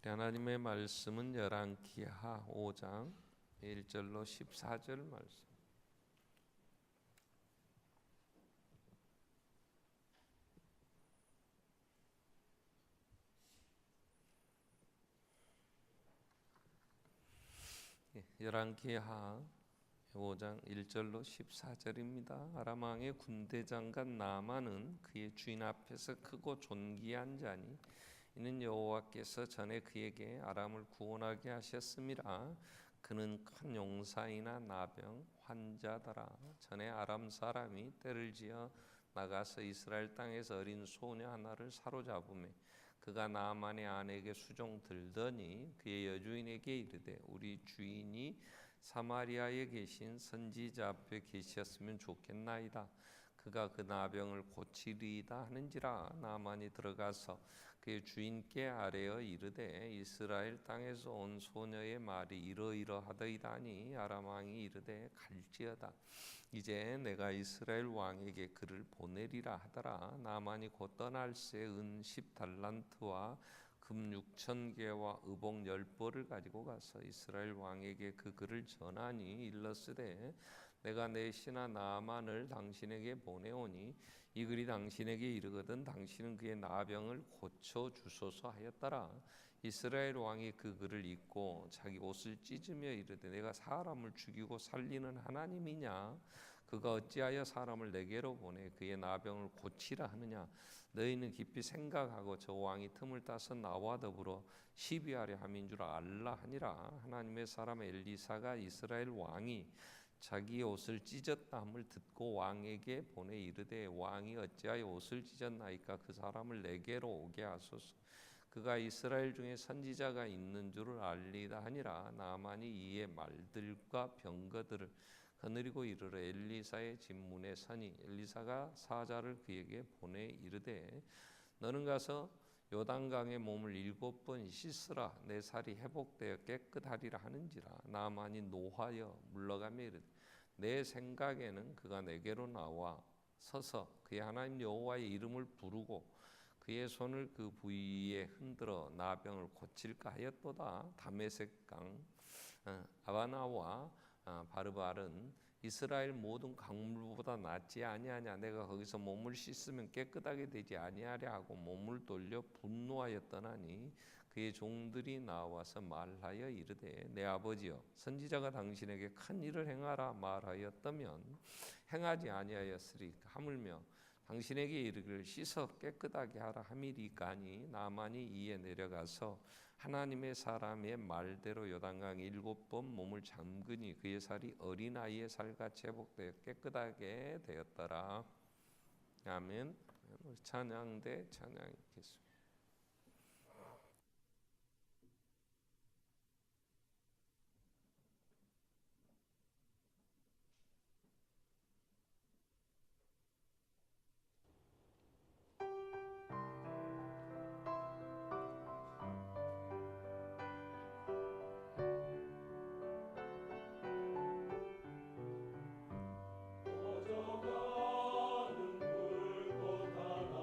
하나님의 말씀은 열왕기하 5장 1절로 14절 말씀. 열왕기하 5장 1절로 14절입니다. 아람 왕의 군대장관 나아만은 그의 주인 앞에서 크고 존귀한 자니 이는 여호와께서 전에 그에게 아람을 구원하게 하셨음이라. 그는 큰 용사이나 나병 환자더라. 전에 아람 사람이 때를 지어 나가서 이스라엘 땅에서 어린 소녀 하나를 사로잡으며 그가 나아만의 아내에게 수종 들더니 그의 여주인에게 이르되 우리 주인이 사마리아에 계신 선지자 앞에 계셨으면 좋겠나이다. 그가 그 나병을 고치리이다 하는지라. 나아만이 들어가서 그의 주인께 아뢰어 이르되 이스라엘 땅에서 온 소녀의 말이 이러이러하더이다 하니 아람 왕이 이르되 갈지어다. 이제 내가 이스라엘 왕에게 그를 보내리라 하더라. 나아만이 곧 떠날새 은 10달란트와 금 6,000개와 의복 10벌을 가지고 가서 이스라엘 왕에게 그 글을 전하니 일렀으되 내가 내 신하 나아만을 당신에게 보내오니 이 글이 당신에게 이르거든 당신은 그의 나병을 고쳐 주소서 하였더라. 이스라엘 왕이 그 글을 읽고 자기 옷을 찢으며 이르되 내가 사람을 죽이고 살리는 하나님이냐? 그가 어찌하여 사람을 내게로 보내 그의 나병을 고치라 하느냐? 너희는 깊이 생각하고 저 왕이 틈을 따서 나와 더불어 시비하려 함인 줄 알라 하니라. 하나님의 사람 엘리사가 이스라엘 왕이 자기 옷을 찢었다 함을 듣고 왕에게 보내 이르되 왕이 어찌하여 옷을 찢었나이까? 그 사람을 내게로 오게 하소서. 그가 이스라엘 중에 선지자가 있는 줄을 알리다 하니라. 나아만이 이에 말들과 병거들을 거느리고 이르러 엘리사의 집 문에 서니 엘리사가 사자를 그에게 보내 이르되 너는 가서 요단강에 몸을 7번 씻으라. 내 살이 회복되어 깨끗하리라 하는지라. 나아만이 노하여 물러가며 이르되 내 생각에는 그가 내게로 나와 서서 그의 하나님 여호와의 이름을 부르고 그의 손을 그 부위에 흔들어 나병을 고칠까 하였도다. 다메섹 강 아바나와 바르발은 이스라엘 모든 강물보다 낫지 아니하냐? 내가 거기서 몸을 씻으면 깨끗하게 되지 아니하랴 하고 몸을 돌려 분노하였더니 그의 종들이 나와서 말하여 이르되 내 아버지여 선지자가 당신에게 큰 일을 행하라 말하였다면 행하지 아니하였으리 하물며 당신에게 이르기를 씻어 깨끗하게 하라 함이리까니. 나아만이 이에 내려가서 하나님의 사람의 말대로 요단강 7번 몸을 잠그니 그의 살이 어린아이의 살같이 회복되어 깨끗하게 되었더라. 아멘. 찬양대 찬양하겠습니다. 젖어가는 불꽃 하나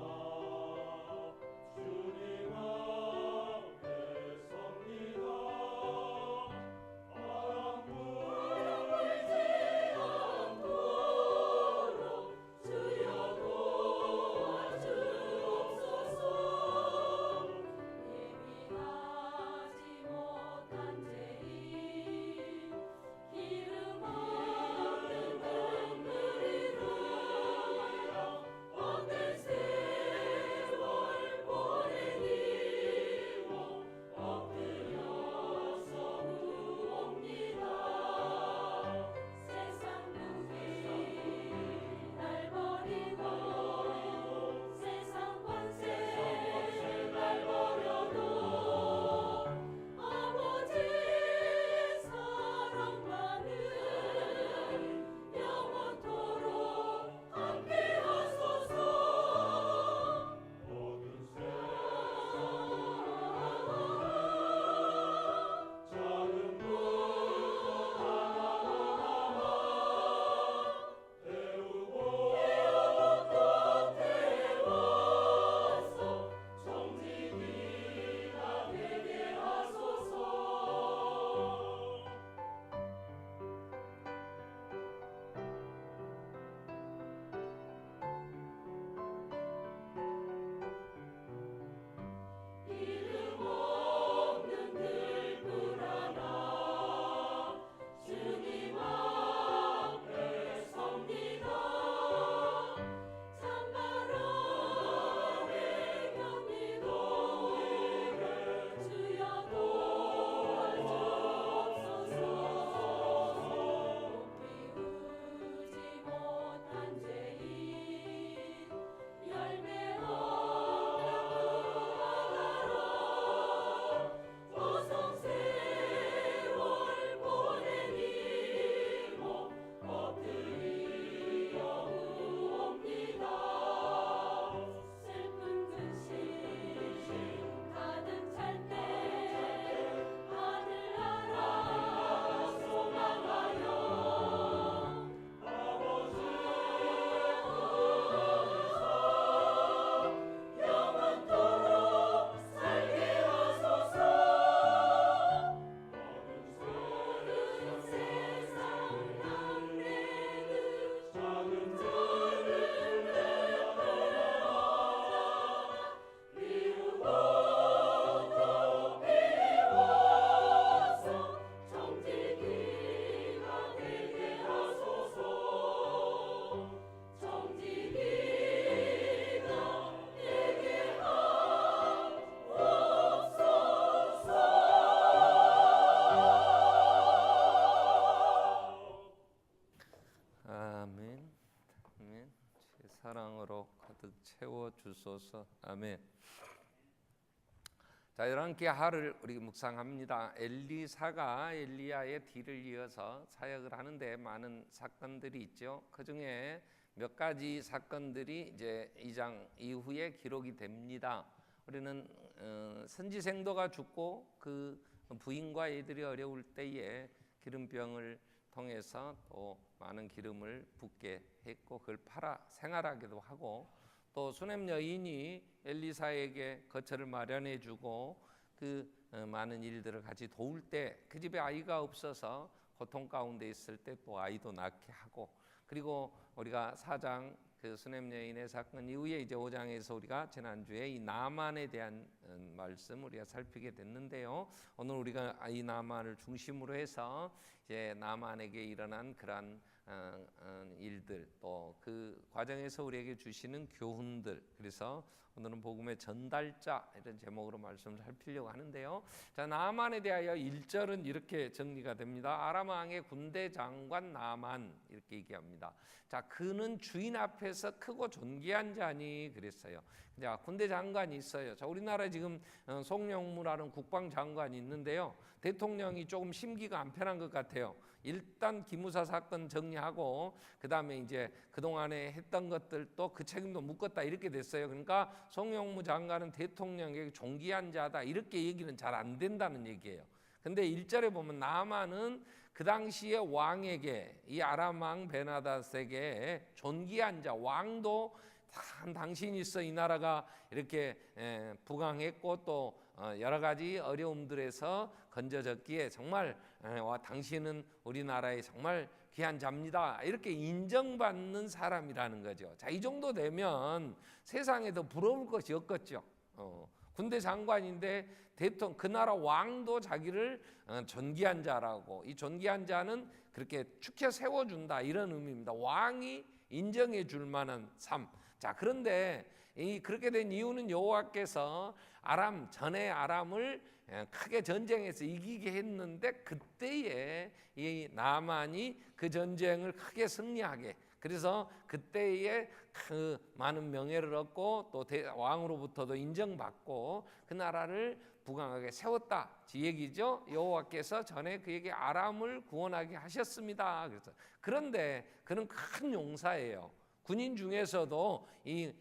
채워 주소서. 아멘. 자, 11개 하를 우리 묵상합니다. 엘리사가 엘리야의 뒤를 이어서 사역을 하는데 많은 사건들이 있죠. 그 중에 몇 가지 사건들이 이제 2장 이후에 기록이 됩니다. 우리는 선지생도가 죽고 그 부인과 애들이 어려울 때에 기름병을 통해서 또 많은 기름을 붓게 했고 그걸 팔아 생활하기도 하고, 또 수넴 여인이 엘리사에게 거처를 마련해 주고 그 많은 일들을 같이 도울 때 그 집에 아이가 없어서 고통 가운데 있을 때 또 아이도 낳게 하고, 그리고 우리가 4장 그 수넴 여인의 사건 이후에 이제 5장에서 우리가 지난주에 이 나만에 대한 말씀 우리가 살피게 됐는데요. 오늘 우리가 이 나만을 중심으로 해서 이제 나만에게 일어난 그러한 일들, 또 그 과정에서 우리에게 주시는 교훈들, 그래서 오늘은 복음의 전달자 이런 제목으로 말씀을 살피려고 하는데요. 자, 나만에 대하여 1절은 이렇게 정리가 됩니다. 아람 왕의 군대 장관 나만, 이렇게 얘기합니다. 자, 그는 주인 앞에서 크고 존귀한 자니 그랬어요. 자, 군대 장관이 있어요. 자, 우리나라에 지금 송영무라는 국방장관이 있는데요. 대통령이 조금 심기가 안 편한 것 같아요. 일단 기무사 사건 정리하고 그 다음에 이제 그동안에 했던 것들도 그 책임도 묻겠다 이렇게 됐어요. 그러니까 송영무 장관은 대통령에게 존귀한 자다 이렇게 얘기는 잘 안 된다는 얘기예요. 근데 1절에 보면 나만은 그 당시에 왕에게, 이 아람 왕 베나닷에게 존귀한 자, 왕도 당신이 있어 이 나라가 이렇게 부강했고 또 여러 가지 어려움들에서 건져졌기에 정말 당신은 우리나라의 정말 귀한 자입니다 이렇게 인정받는 사람이라는 거죠. 자, 이 정도 되면 세상에 더 부러울 것이 없겠죠. 군대 장관인데 대통령, 그 나라 왕도 자기를 존귀한 자라고, 이 존귀한 자는 그렇게 축혀 세워준다 이런 의미입니다. 왕이 인정해 줄 만한 삶. 자, 그런데 그렇게 된 이유는 여호와께서 전에 아람을 크게 전쟁에서 이기게 했는데 그때에 이 나만이 그 전쟁을 크게 승리하게, 그래서 그때에 그 많은 명예를 얻고 또 왕으로부터도 인정받고 그 나라를 부강하게 세웠다 이 얘기죠. 여호와께서 전에 그에게 아람을 구원하게 하셨습니다. 그래서 그런데 그는 큰 용사예요. 군인 중에서도 이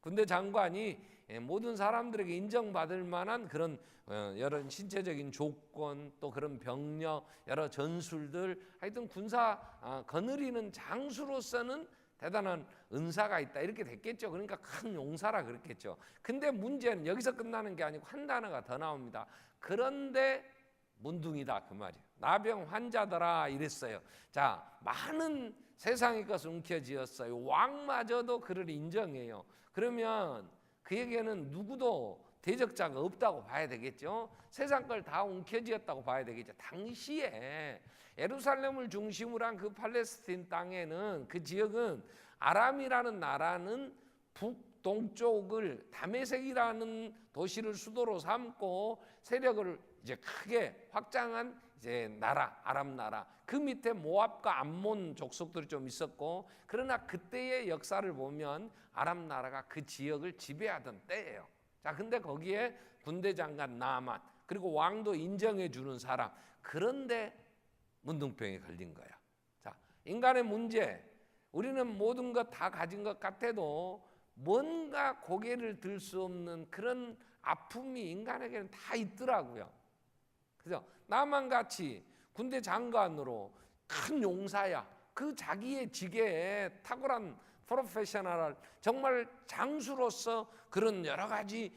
군대 장관이 모든 사람들에게 인정받을 만한 그런 여러 신체적인 조건, 또 그런 병력, 여러 전술들, 하여튼 군사 거느리는 장수로서는 대단한 은사가 있다 이렇게 됐겠죠. 그러니까 큰 용사라 그랬겠죠. 근데 문제는 여기서 끝나는 게 아니고 한 단어가 더 나옵니다. 그런데 문둥이다 그 말이에요. 나병 환자더라 이랬어요. 자, 많은 세상의 것을 움켜쥐었어요. 왕마저도 그를 인정해요. 그러면 그에게는 누구도 대적자가 없다고 봐야 되겠죠. 세상 걸 다 움켜쥐었다고 봐야 되겠죠. 당시에 예루살렘을 중심으로 한 그 팔레스틴 땅에는, 그 지역은 아람이라는 나라는 북동쪽을 다메섹이라는 도시를 수도로 삼고 세력을 이제 크게 확장한 이제 나라, 아람 나라. 그 밑에 모압과 암몬 족속들이 좀 있었고, 그러나 그때의 역사를 보면 아람 나라가 그 지역을 지배하던 때예요. 자, 근데 거기에 군대 장관 나만, 그리고 왕도 인정해 주는 사람. 그런데 문둥병에 걸린 거야. 자, 인간의 문제. 우리는 모든 것 다 가진 것 같아도 뭔가 고개를 들 수 없는 그런 아픔이 인간에게는 다 있더라고요. 그죠? 나만 같이 군대 장관으로 큰 용사야. 그 자기의 직에 탁월한 프로페셔널, 정말 장수로서 그런 여러 가지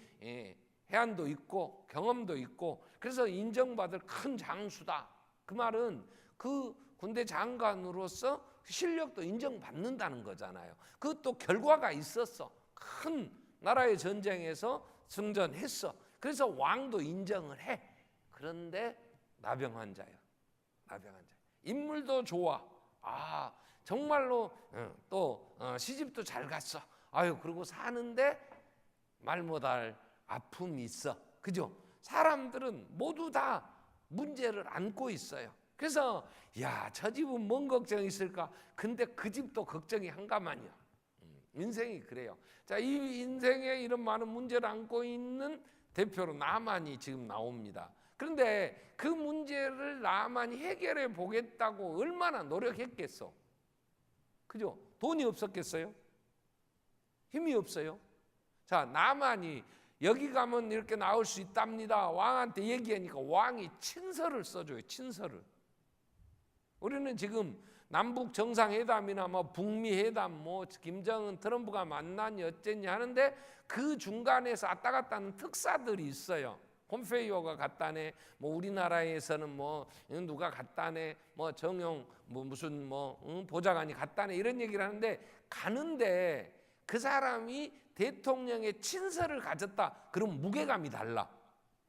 해안도 있고 경험도 있고, 그래서 인정받을 큰 장수다. 그 말은 그 군대 장관으로서 실력도 인정받는다는 거잖아요. 그것도 결과가 있었어. 큰 나라의 전쟁에서 승전했어. 그래서 왕도 인정을 해. 그런데 나병 환자예요. 나병 환자. 인물도 좋아. 정말로 또 시집도 잘 갔어. 그리고 사는데 말 못할 아픔이 있어. 그죠? 사람들은 모두 다 문제를 안고 있어요. 그래서 저 집은 뭔 걱정이 있을까? 근데 그 집도 걱정이 한가만이야. 인생이 그래요. 자, 이 인생에 이런 많은 문제를 안고 있는 대표로 나만이 지금 나옵니다. 그런데 그 문제를 나만이 해결해 보겠다고 얼마나 노력했겠어? 그죠? 돈이 없었겠어요? 힘이 없어요? 자, 나만이 여기 가면 이렇게 나올 수 있답니다. 왕한테 얘기하니까 왕이 친서를 써줘요. 친서를. 우리는 지금 남북 정상회담이나 뭐 북미 회담, 뭐 김정은 트럼프가 만나니 어쨌니 하는데 그 중간에서 왔다 갔다 하는 특사들이 있어요. 폼페이오가 갔다네, 뭐 우리나라에서는 뭐 누가 갔다네, 뭐 정용 뭐 무슨 뭐 보좌관이 갔다네 이런 얘기를 하는데, 가는데 그 사람이 대통령의 친서를 가졌다 그럼 무게감이 달라.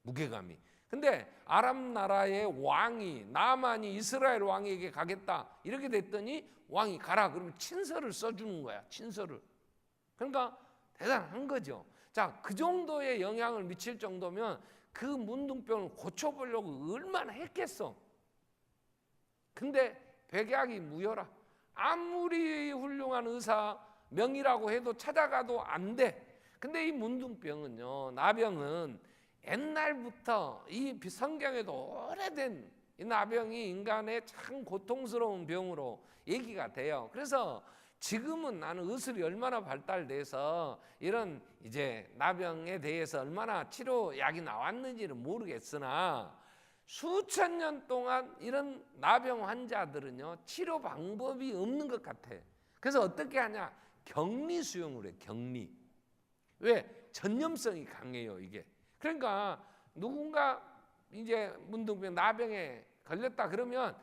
무게감이. 근데 아랍 나라의 왕이, 나만이 이스라엘 왕에게 가겠다 이렇게 됐더니 왕이 가라 그러면 친서를 써주는 거야. 친서를. 그러니까 대단한 거죠. 자, 그 정도의 영향을 미칠 정도면 그 문둥병을 고쳐보려고 얼마나 했겠어. 근데 백약이 무효라. 아무리 훌륭한 의사 명의라고 해도 찾아가도 안 돼. 근데 이 문둥병은요, 나병은 옛날부터 이 성경에도 오래된 이 나병이 인간의 참 고통스러운 병으로 얘기가 돼요. 그래서 지금은 나는 의술이 얼마나 발달돼서 이런 이제 나병에 대해서 얼마나 치료약이 나왔는지는 모르겠으나 수천 년 동안 이런 나병 환자들은요, 치료 방법이 없는 것 같아. 그래서 어떻게 하냐? 격리 수용을 해. 격리. 왜? 전염성이 강해요, 이게. 그러니까 누군가 이제 문둥병, 나병에 걸렸다 그러면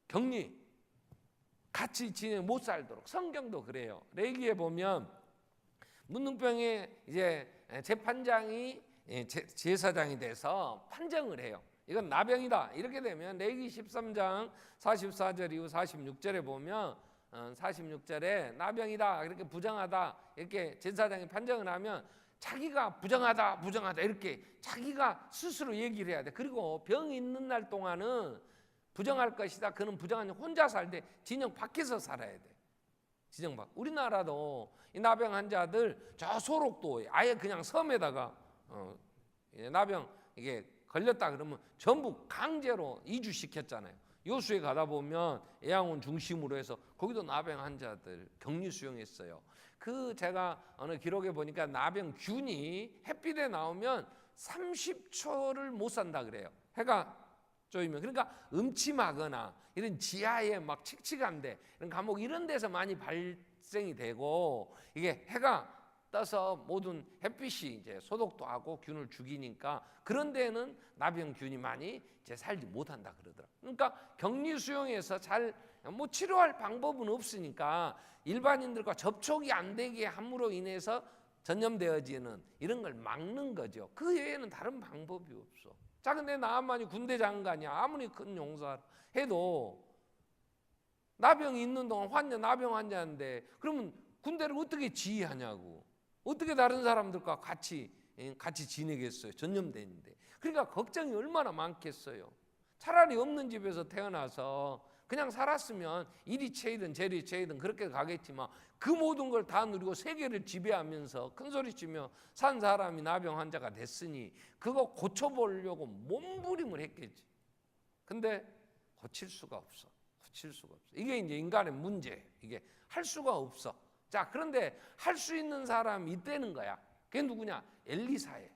격리, 같이 지내 못 살도록. 성경도 그래요. 레위기에 보면 문둥병의 이제 재판장이 제사장이 돼서 판정을 해요. 이건 나병이다. 이렇게 되면 레위기 13장 44절 이후 46절에 보면 46절에 나병이다 이렇게 부정하다 이렇게 제사장이 판정을 하면 자기가 부정하다 이렇게 자기가 스스로 얘기를 해야 돼. 그리고 병이 있는 날 동안은 부정할 것이다. 그는 부정하니 혼자 살되 진영 밖에서 살아야 돼. 진영 밖. 우리나라도 이 나병 환자들 저 소록도 아예 그냥 섬에다가 나병 이게 걸렸다 그러면 전부 강제로 이주시켰잖아요. 요수에 가다 보면 애양원 중심으로 해서 거기도 나병 환자들 격리 수용했어요. 그 제가 어느 기록에 보니까 나병균이 햇빛에 나오면 30초를 못 산다 그래요. 해가 쪼이면. 그러니까 음침하거나 이런 지하에 막 칙칙한데 이런 감옥 이런 데서 많이 발생이 되고, 이게 해가 떠서 모든 햇빛이 이제 소독도 하고 균을 죽이니까 그런 데는 나병균이 많이 이제 살지 못한다 그러더라. 그러니까 격리 수용해서 잘 뭐 치료할 방법은 없으니까 일반인들과 접촉이 안 되게 함으로 인해서 전염되어지는 이런 걸 막는 거죠. 그 외에는 다른 방법이 없어. 자, 근데 나만이 군대 장관이야. 아무리 큰 용사 해도 나병이 있는 동안 나병 환자인데 그러면 군대를 어떻게 지휘하냐고. 어떻게 다른 사람들과 같이 지내겠어요? 전염되는데. 그러니까 걱정이 얼마나 많겠어요. 차라리 없는 집에서 태어나서 그냥 살았으면 이리 채이든 저리 채이든 그렇게 가겠지만 그 모든 걸 다 누리고 세계를 지배하면서 큰소리치며 산 사람이 나병 환자가 됐으니 그거 고쳐보려고 몸부림을 했겠지. 근데 고칠 수가 없어. 고칠 수가 없어. 이게 이제 인간의 문제예요. 이게 할 수가 없어. 자, 그런데 할 수 있는 사람이 있다는 거야. 그게 누구냐? 엘리사예요.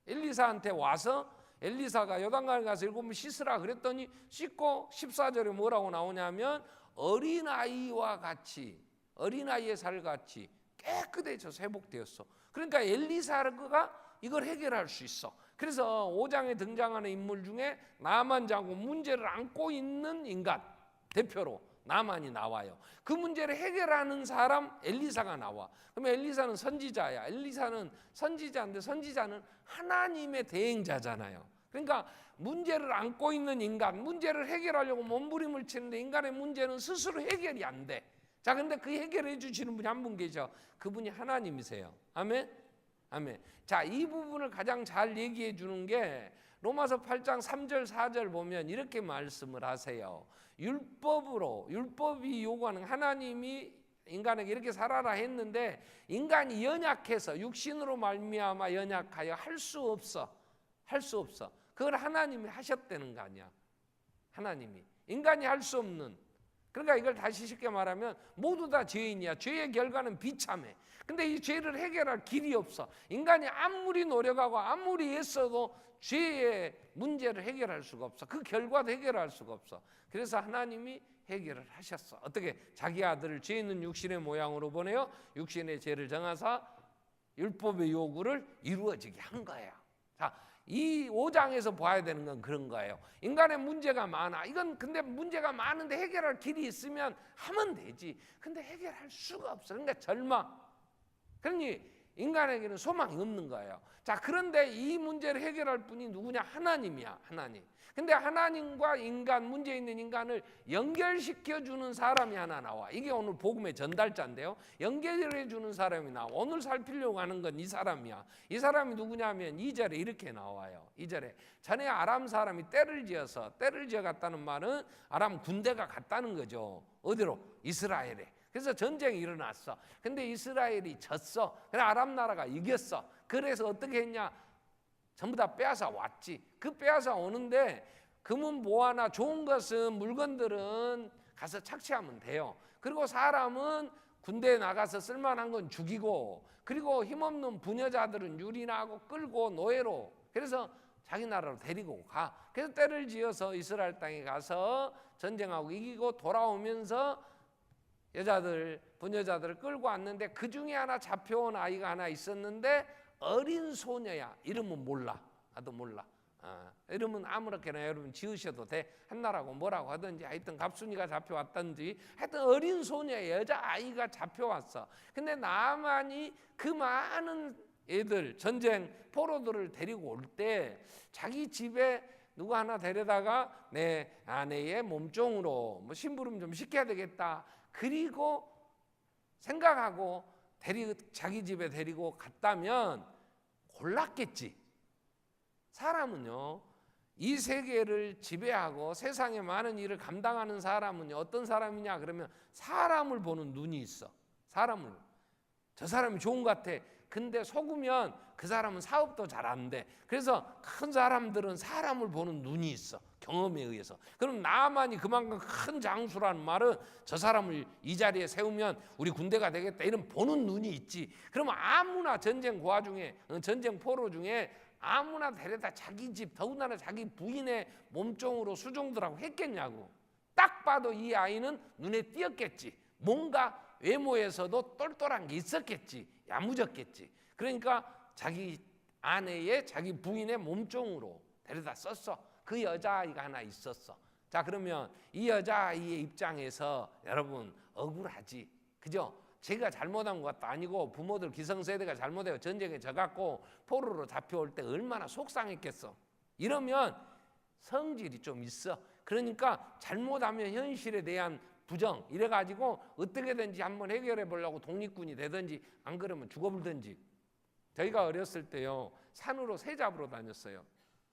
엘리사한테 와서 엘리사가 요단강에 가서 7번 씻으라 그랬더니 씻고 14절에 뭐라고 나오냐면 어린아이와 같이, 어린아이의 살같이 깨끗해져 회복되었어. 그러니까 엘리사가 이걸 해결할 수 있어. 그래서 5장에 등장하는 인물 중에 나만 장군, 문제를 안고 있는 인간 대표로 나만이 나와요. 그 문제를 해결하는 사람 엘리사가 나와. 그러면 엘리사는 선지자야. 엘리사는 선지자인데 선지자는 하나님의 대행자잖아요. 그러니까 문제를 안고 있는 인간, 문제를 해결하려고 몸부림을 치는데 인간의 문제는 스스로 해결이 안 돼. 자, 근데 그 해결해 주시는 분이 한 분 계셔. 그분이 하나님이세요. 아멘? 아멘. 자, 이 부분을 가장 잘 얘기해 주는 게 로마서 8장 3절 4절 보면 이렇게 말씀을 하세요. 율법이 요구하는, 하나님이 인간에게 이렇게 살아라 했는데 인간이 연약해서 육신으로 말미암아 연약하여 할 수 없어. 그걸 하나님이 하셨다는 거 아니야. 하나님이. 인간이 할 수 없는. 그러니까 이걸 다시 쉽게 말하면 모두 다 죄인이야. 죄의 결과는 비참해. 근데 이 죄를 해결할 길이 없어. 인간이 아무리 노력하고 아무리 애써도 죄의 문제를 해결할 수가 없어. 그 결과도 해결할 수가 없어. 그래서 하나님이 해결을 하셨어. 어떻게? 자기 아들을 죄 있는 육신의 모양으로 보내어 육신의 죄를 정하사 율법의 요구를 이루어지게 한 거예요. 자, 이 5장에서 봐야 되는 건 그런 거예요. 인간의 문제가 많아. 이건 근데 문제가 많은데 해결할 길이 있으면 하면 되지. 근데 해결할 수가 없어. 그러니까 절망. 그러니 인간에게는 소망이 없는 거예요. 자, 그런데 이 문제를 해결할 분이 누구냐? 하나님이야. 하나님. 근데 하나님과 인간, 문제 있는 인간을 연결시켜 주는 사람이 하나 나와. 이게 오늘 복음의 전달자인데요. 연결해 주는 사람이 나와. 오늘 살피려고 하는 건 이 사람이야. 이 사람이 누구냐면 2절에 이렇게 나와요. 2절에 전에 아람 사람이 때를 지어 갔다는 말은 아람 군대가 갔다는 거죠. 어디로? 이스라엘에. 그래서 전쟁이 일어났어. 근데 이스라엘이 졌어. 그래 아람 나라가 이겼어. 그래서 어떻게 했냐? 전부 다 빼앗아 왔지. 그 빼앗아 오는데 금은 뭐하나 좋은 것은 물건들은 가서 착취하면 돼요. 그리고 사람은 군대에 나가서 쓸만한 건 죽이고, 그리고 힘없는 부녀자들은 유린하고 끌고 노예로, 그래서 자기 나라로 데리고 가. 그래서 때를 지어서 이스라엘 땅에 가서 전쟁하고 이기고 돌아오면서 여자들, 부녀자들을 끌고 왔는데 그 중에 하나 잡혀온 아이가 하나 있었는데 어린 소녀야. 이름은 몰라. 나도 몰라. 이름은 아무렇게나 여러분 지으셔도 돼. 한나라고 뭐라고 하든지 하여튼 갑순이가 잡혀왔든지 하여튼 어린 소녀 여자아이가 잡혀왔어. 근데 나만이 그 많은 애들 전쟁 포로들을 데리고 올 때 자기 집에 누구 하나 데려다가 내 아내의 몸종으로 뭐 심부름 좀 시켜야 되겠다. 그리고 생각하고 자기 집에 데리고 갔다면 골랐겠지. 사람은요, 이 세계를 지배하고 세상의 많은 일을 감당하는 사람은 어떤 사람이냐 그러면 사람을 보는 눈이 있어. 사람을. 저 사람이 좋은 것 같아. 근데 속으면 그 사람은 사업도 잘 안 돼. 그래서 큰 사람들은 사람을 보는 눈이 있어. 경험에 의해서. 그럼 나만이 그만큼 큰 장수라는 말은 저 사람을 이 자리에 세우면 우리 군대가 되겠다 이런 보는 눈이 있지. 그러면 아무나 전쟁 고아 중에, 전쟁 포로 중에 아무나 데려다 자기 집, 더군다나 자기 부인의 몸종으로 수종들하고 했겠냐고. 딱 봐도 이 아이는 눈에 띄었겠지. 뭔가 외모에서도 똘똘한 게 있었겠지. 야무졌겠지. 그러니까 자기 아내의, 자기 부인의 몸종으로 데려다 썼어. 그 여자아이가 하나 있었어. 자, 그러면 이 여자아이의 입장에서 여러분 억울하지. 그죠? 제가 잘못한 것도 아니고 부모들 기성세대가 잘못해서 전쟁에 져갖고 포로로 잡혀올 때 얼마나 속상했겠어. 이러면 성질이 좀 있어. 그러니까 잘못하면 현실에 대한 부정 이래가지고 어떻게든지 한번 해결해 보려고 독립군이 되든지 안 그러면 죽어불든지. 저희가 어렸을 때요 산으로 새 잡으러 다녔어요.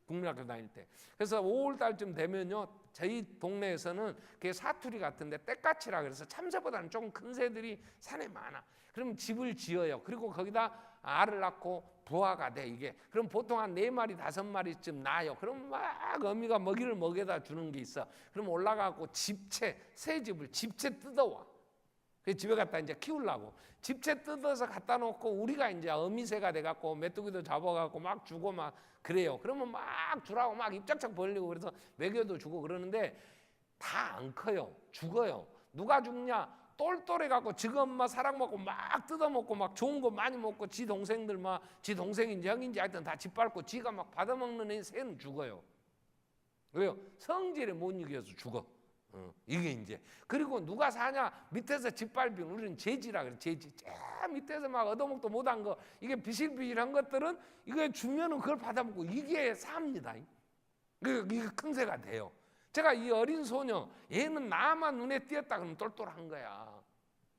국민학교 다닐 때. 그래서 5월 달쯤 되면요 저희 동네에서는 그게 사투리 같은데 떼까치라 그래서 참새보다는 조금 큰 새들이 산에 많아. 그럼 집을 지어요. 그리고 거기다 알을 낳고 부화가 돼 이게. 그럼 보통 한 4마리 5마리쯤 낳아요. 그럼 막 어미가 먹이를 먹여다 주는 게 있어. 그럼 올라가고 새 집을 집채 뜯어와. 그 집에 갖다 이제 키우려고 집채 뜯어서 갖다 놓고 우리가 이제 어미새가 돼갖고 메뚜기도 잡아갖고 막 주고 막 그래요. 그러면 막 주라고 막 입짝짝 벌리고 그래서 먹여도 주고 그러는데 다 안 커요. 죽어요. 누가 죽냐? 똘똘해갖고 지금 엄마 사랑 먹고 막 뜯어먹고 막 좋은 거 많이 먹고 지 동생들 막 지 동생인지 형인지 하여튼 다 짓밟고 지가 막 받아먹는 애 새는 죽어요. 왜요? 성질에 못 이겨서 죽어. 이게 이제 그리고 누가 사냐 밑에서 짓밟힌 우리는 제지라 그래. 제지 밑에서 막 얻어먹도 못한 거 이게 비실비실한 것들은 이거 주면은 그걸 받아먹고 이게 삽니다. 이게 큰 새가 돼요. 제가 이 어린 소녀 얘는 나만 눈에 띄었다 그러면 똘똘한 거야.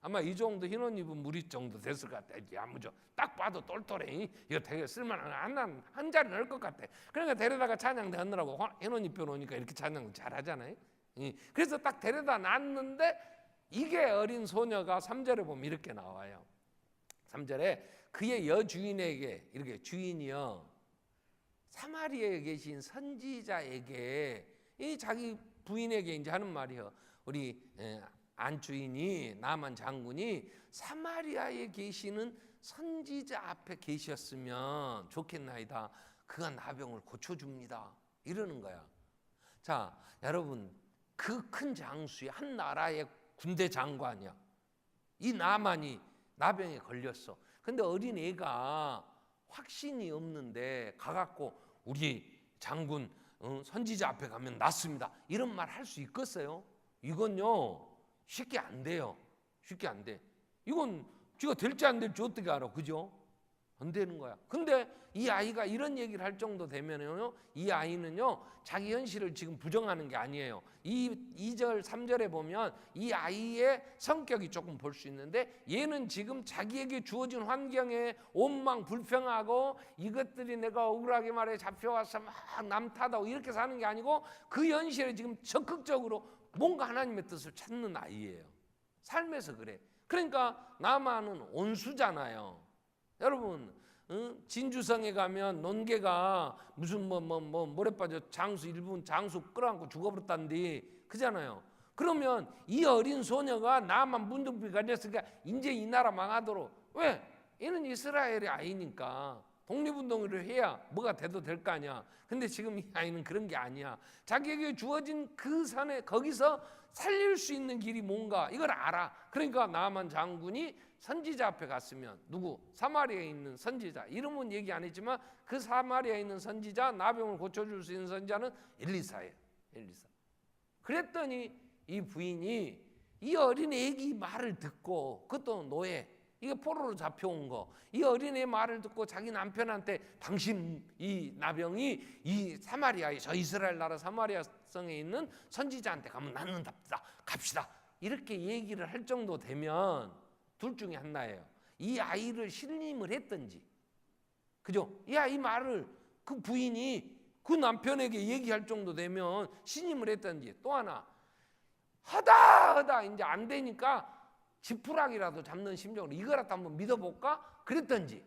아마 이 정도 흰 옷 입은 무리 정도 됐을 것 같아. 야무져. 딱 봐도 똘똘해. 이거 되게 쓸만한 한 자리 넣을 것 같아. 그러니까 데려다가 찬양대 하느라고 흰 옷 입혀 놓으니까 이렇게 찬양 잘하잖아요. 그래서 딱 데려다 놨는데 이게 어린 소녀가 3절에 보면 이렇게 나와요. 3절에 그의 여주인에게 이렇게 주인이요 사마리아에 계신 선지자에게 이 자기 부인에게 이제 하는 말이요. 우리 안주인이 나만 장군이 사마리아에 계시는 선지자 앞에 계셨으면 좋겠나이다. 그가 나병을 고쳐줍니다. 이러는 거야. 자, 여러분 그 큰 장수의 한 나라의 군대 장관이야. 이 나만이 나병에 걸렸어. 근데 어린애가 확신이 없는데 가갖고 우리 장군 선지자 앞에 가면 낫습니다. 이런 말 할 수 있겠어요? 이건요 쉽게 안 돼요. 쉽게 안 돼. 이건 쥐가 될지 안 될지 어떻게 알아? 그죠? 안 되는 거야. 근데 이 아이가 이런 얘기를 할 정도 되면요, 이 아이는요 자기 현실을 지금 부정하는 게 아니에요. 이 2절 3절에 보면 이 아이의 성격이 조금 볼 수 있는데, 얘는 지금 자기에게 주어진 환경에 원망 불평하고 이것들이 내가 억울하게 말해 잡혀와서 막 남탓하고 이렇게 사는 게 아니고 그 현실에 지금 적극적으로 뭔가 하나님의 뜻을 찾는 아이예요. 삶에서 그래. 그러니까 나만은 온수잖아요. 여러분 진주성에 가면 논개가 무슨 모래 빠져 장수 일본 장수 끌어안고 죽어버렸단디 그잖아요. 그러면 이 어린 소녀가 나만 문둥병 걸렸으니까 이제 이 나라 망하도록, 왜? 얘는 이스라엘의 아이니까 독립운동을 해야 뭐가 돼도 될 거 아니야. 근데 지금 이 아이는 그런 게 아니야. 자기에게 주어진 그 산에 거기서 살릴 수 있는 길이 뭔가 이걸 알아. 그러니까 나만 장군이 선지자 앞에 갔으면, 누구? 사마리아에 있는 선지자, 이름은 얘기 안 했지만 그 사마리아에 있는 선지자, 나병을 고쳐줄 수 있는 선지자는 엘리사예요. 엘리사. 그랬더니 이 부인이 이 어린 애기 말을 듣고, 그것도 노예, 이게 포로로 잡혀온 거, 이 어린애 말을 듣고 자기 남편한테 당신 이 나병이 이 사마리아에, 저 이스라엘 나라 사마리아 성에 있는 선지자한테 가면 낫는답니다. 갑시다. 이렇게 얘기를 할 정도 되면 둘 중에 하나예요. 이 아이를 신임을 했든지, 그죠? 이 아이 말을 그 부인이 그 남편에게 얘기할 정도 되면 신임을 했든지, 또 하나 하다 이제 안 되니까 지푸라기라도 잡는 심정으로 이거라도 한번 믿어볼까? 그랬든지.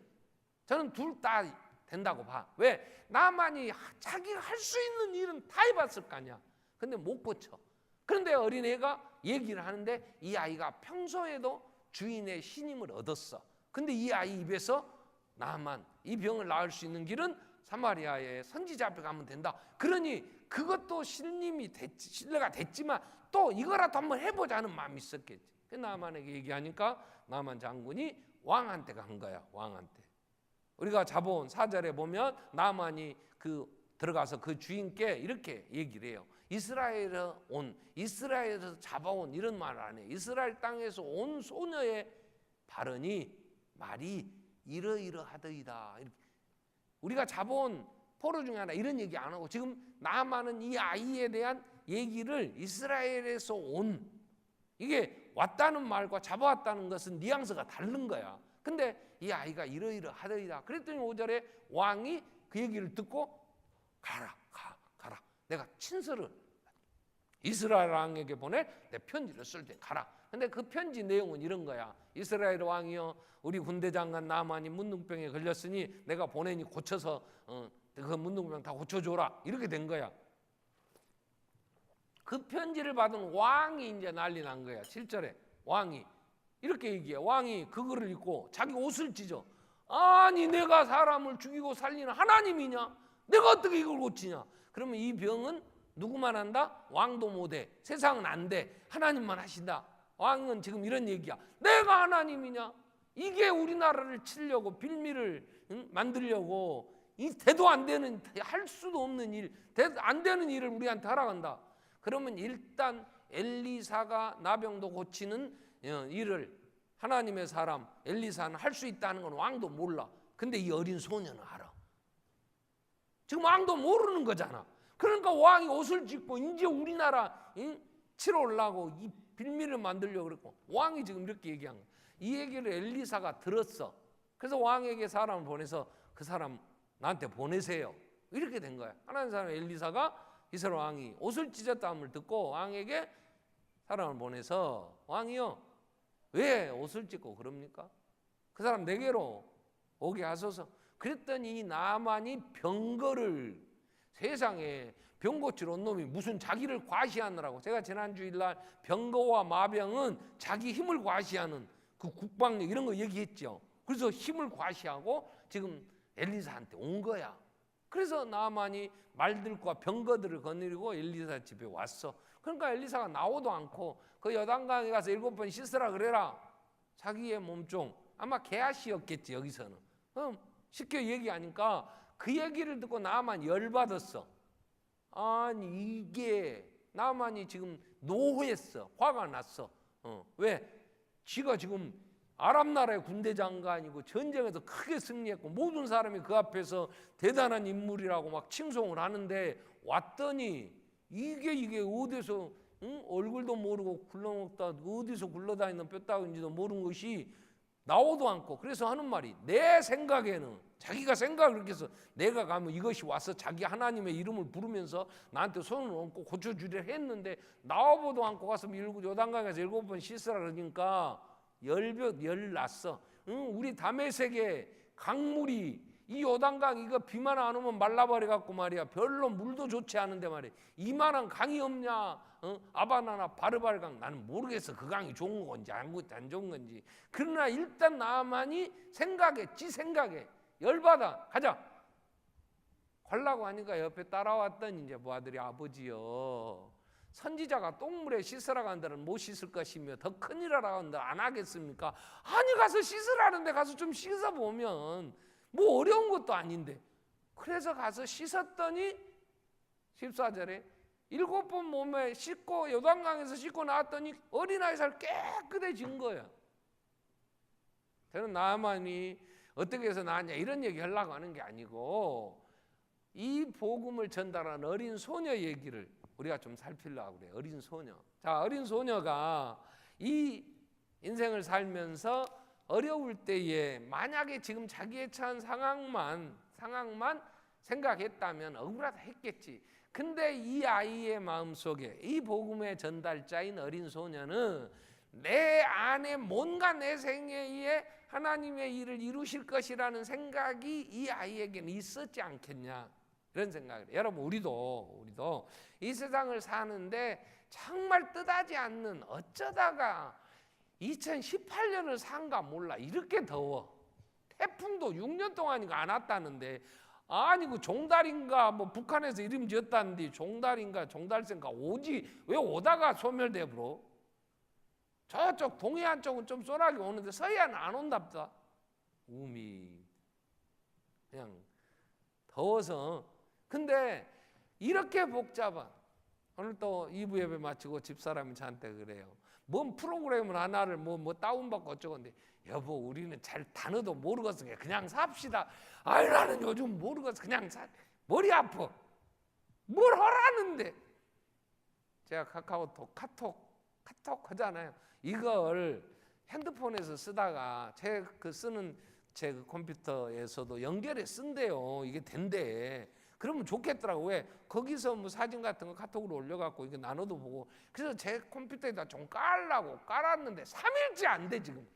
저는 둘 다 된다고 봐. 왜? 나만이 자기가 할 수 있는 일은 다 해봤을 거 아니야. 근데 못 고쳐. 그런데 어린애가 얘기를 하는데 이 아이가 평소에도 주인의 신임을 얻었어. 근데 이 아이 입에서 나만 이 병을 나을 수 있는 길은 사마리아의 선지자 앞에 가면 된다. 그러니 그것도 신뢰가 됐지만 또 이거라도 한번 해보자는 마음이 있었겠지. 나만에게 얘기하니까 나만 장군이 왕한테 간 거야. 왕한테. 우리가 잡아온 4절에 보면 나만이 들어가서 그 주인께 이렇게 얘기를 해요. 이스라엘에서 잡아온 이런 말을 안 해. 이스라엘 땅에서 온 소녀의 말이 이러이러하더이다. 우리가 잡아온 포로 중에 하나 이런 얘기 안 하고, 지금 나만은 이 아이에 대한 얘기를 이스라엘에서 온, 이게 왔다는 말과 잡아왔다는 것은 뉘앙스가 다른 거야. 근데 이 아이가 이러이러하더이다. 그랬더니 5절에 왕이 그 얘기를 듣고 가라. 내가 친서를 이스라엘 왕에게 보낼 내 편지를 쓸 때 가라. 근데 그 편지 내용은 이런 거야. 이스라엘 왕이여, 우리 군대 장관 나만이 문둥병에 걸렸으니 내가 보내니 고쳐서 그 문둥병 다 고쳐줘라. 이렇게 된 거야. 그 편지를 받은 왕이 이제 난리 난 거야. 7절에 왕이 이렇게 얘기해. 왕이 그거를 읽고 자기 옷을 찢어. 아니 내가 사람을 죽이고 살리는 하나님이냐? 내가 어떻게 이걸 고치냐? 그러면 이 병은 누구만 한다? 왕도 못해. 세상은 안 돼. 하나님만 하신다. 왕은 지금 이런 얘기야. 내가 하나님이냐? 이게 우리나라를 치려고 빌미를 만들려고 이 대도 안 되는, 할 수도 없는 일, 안 되는 일을 우리한테 하라고 한다. 그러면 일단 엘리사가 나병도 고치는 일을 하나님의 사람 엘리사는 할 수 있다는 건 왕도 몰라. 근데 이 어린 소녀는 알아. 지금 왕도 모르는 거잖아. 그러니까 왕이 옷을 찢고 이제 우리나라 치러 오려고 이 빌미를 만들려고 그랬고, 왕이 지금 이렇게 얘기한 거야. 이 얘기를 엘리사가 들었어. 그래서 왕에게 사람을 보내서 그 사람 나한테 보내세요. 이렇게 된 거야. 하나님 사람 엘리사가 이스라엘 왕이 옷을 찢었다는 걸 듣고 왕에게 사람을 보내서 왕이요 왜 옷을 찢고 그럽니까? 그 사람 내게로 오게 하소서. 그랬더니 나만이 병거를, 세상에 병 고칠 온 놈이 무슨 자기를 과시하느라고. 제가 지난 주일날 병거와 마병은 자기 힘을 과시하는 그 국방력 이런 거 얘기했죠. 그래서 힘을 과시하고 지금 엘리사한테 온 거야. 그래서 나만이 말들과 병거들을 거느리고 엘리사 집에 왔어. 그러니까 엘리사가 나오도 않고 그 요단강에 가서 7번 씻으라 그래라. 자기의 몸종, 아마 게하시였겠지 여기서는. 쉽게 얘기하니까 그 얘기를 듣고 나만 열받았어. 아니 이게 나만이 지금 노했어. 화가 났어. 왜? 지가 지금 아람 나라의 군대 장관이고 전쟁에서 크게 승리했고 모든 사람이 그 앞에서 대단한 인물이라고 막 칭송을 하는데 왔더니 이게 어디서 얼굴도 모르고 굴러먹다 어디서 굴러다니는 뼈다귀인지도 모르는 것이 나오도 않고. 그래서 하는 말이 내 생각에는, 자기가 생각을 그렇게 해서 내가 가면 이것이 와서 자기 하나님의 이름을 부르면서 나한테 손을 얹고 고쳐주려 했는데 나오보도 않고 가서 요단강에서 7번 씻으라 그러니까 열났어. 우리 다메섹의 강물이 이 요단강 이거 비만 안 오면 말라버려 갖고 말이야. 별로 물도 좋지 않은데 말이야. 이만한 강이 없냐? 아바나나 바르바르강. 나는 모르겠어. 그 강이 좋은 건지 안 좋은 건지. 그러나 일단 나만이 지 생각에 열받아. 가자. 가려고 하니까 옆에 따라왔더니 이제 뭐 아들이 아버지요. 선지자가 똥물에 씻으라 간다는 못 씻을 것이며 더 큰일이라고 한다 안 하겠습니까? 아니 가서 씻으라는데 가서 좀 씻어보면 뭐 어려운 것도 아닌데. 그래서 가서 씻었더니 14절에 7번 몸에 씻고 요단강에서 씻고 나왔더니 어린아이 살 깨끗해진 거야. 저는 나만이 어떻게 해서 나왔냐 이런 얘기 하려고 하는 게 아니고 이 복음을 전달하는 어린 소녀 얘기를 우리가 좀 살피려고 그래요. 어린 소녀. 자, 어린 소녀가 이 인생을 살면서 어려울 때에 만약에 지금 자기의 처한 상황만 생각했다면 억울하다 했겠지. 근데 이 아이의 마음속에 이 복음의 전달자인 어린 소녀는 내 안에 뭔가 내 생애에 하나님의 일을 이루실 것이라는 생각이 이 아이에게는 있었지 않겠냐 이런 생각을 해요. 여러분 우리도 이 세상을 사는데 정말 뜻하지 않는 어쩌다가 2018년을 산가 몰라. 이렇게 더워. 태풍도 6년 동안인가 안 왔다는데 아니 그 종달인가 뭐 북한에서 이름 지었다는데 종달인가 종달새인가 오지 왜 오다가 소멸돼 버려. 저쪽 동해안 쪽은 좀 쏘나게 오는데 서해안은 안 온답다. 우미 그냥 더워서. 근데 이렇게 복잡한 오늘 또 2부 예배 마치고 집사람이 저한테 그래요. 뭔 프로그램을 하나를 뭐 다운받고 어쩌건데 여보 우리는 잘 단어도 모르겠어 그냥 삽시다. 아이 나는 요즘 모르겠어 그냥 머리 아파. 뭘 하라는데. 제가 카톡 하잖아요. 이걸 핸드폰에서 쓰다가 제 그 컴퓨터에서도 연결해 쓴대요. 이게 된대. 그러면 좋겠더라고. 왜? 거기서 뭐 사진 같은 거 카톡으로 올려갖고 이게 나눠도 보고. 그래서 제 컴퓨터에다 좀 깔라고 깔았는데 3일째 안 돼 지금.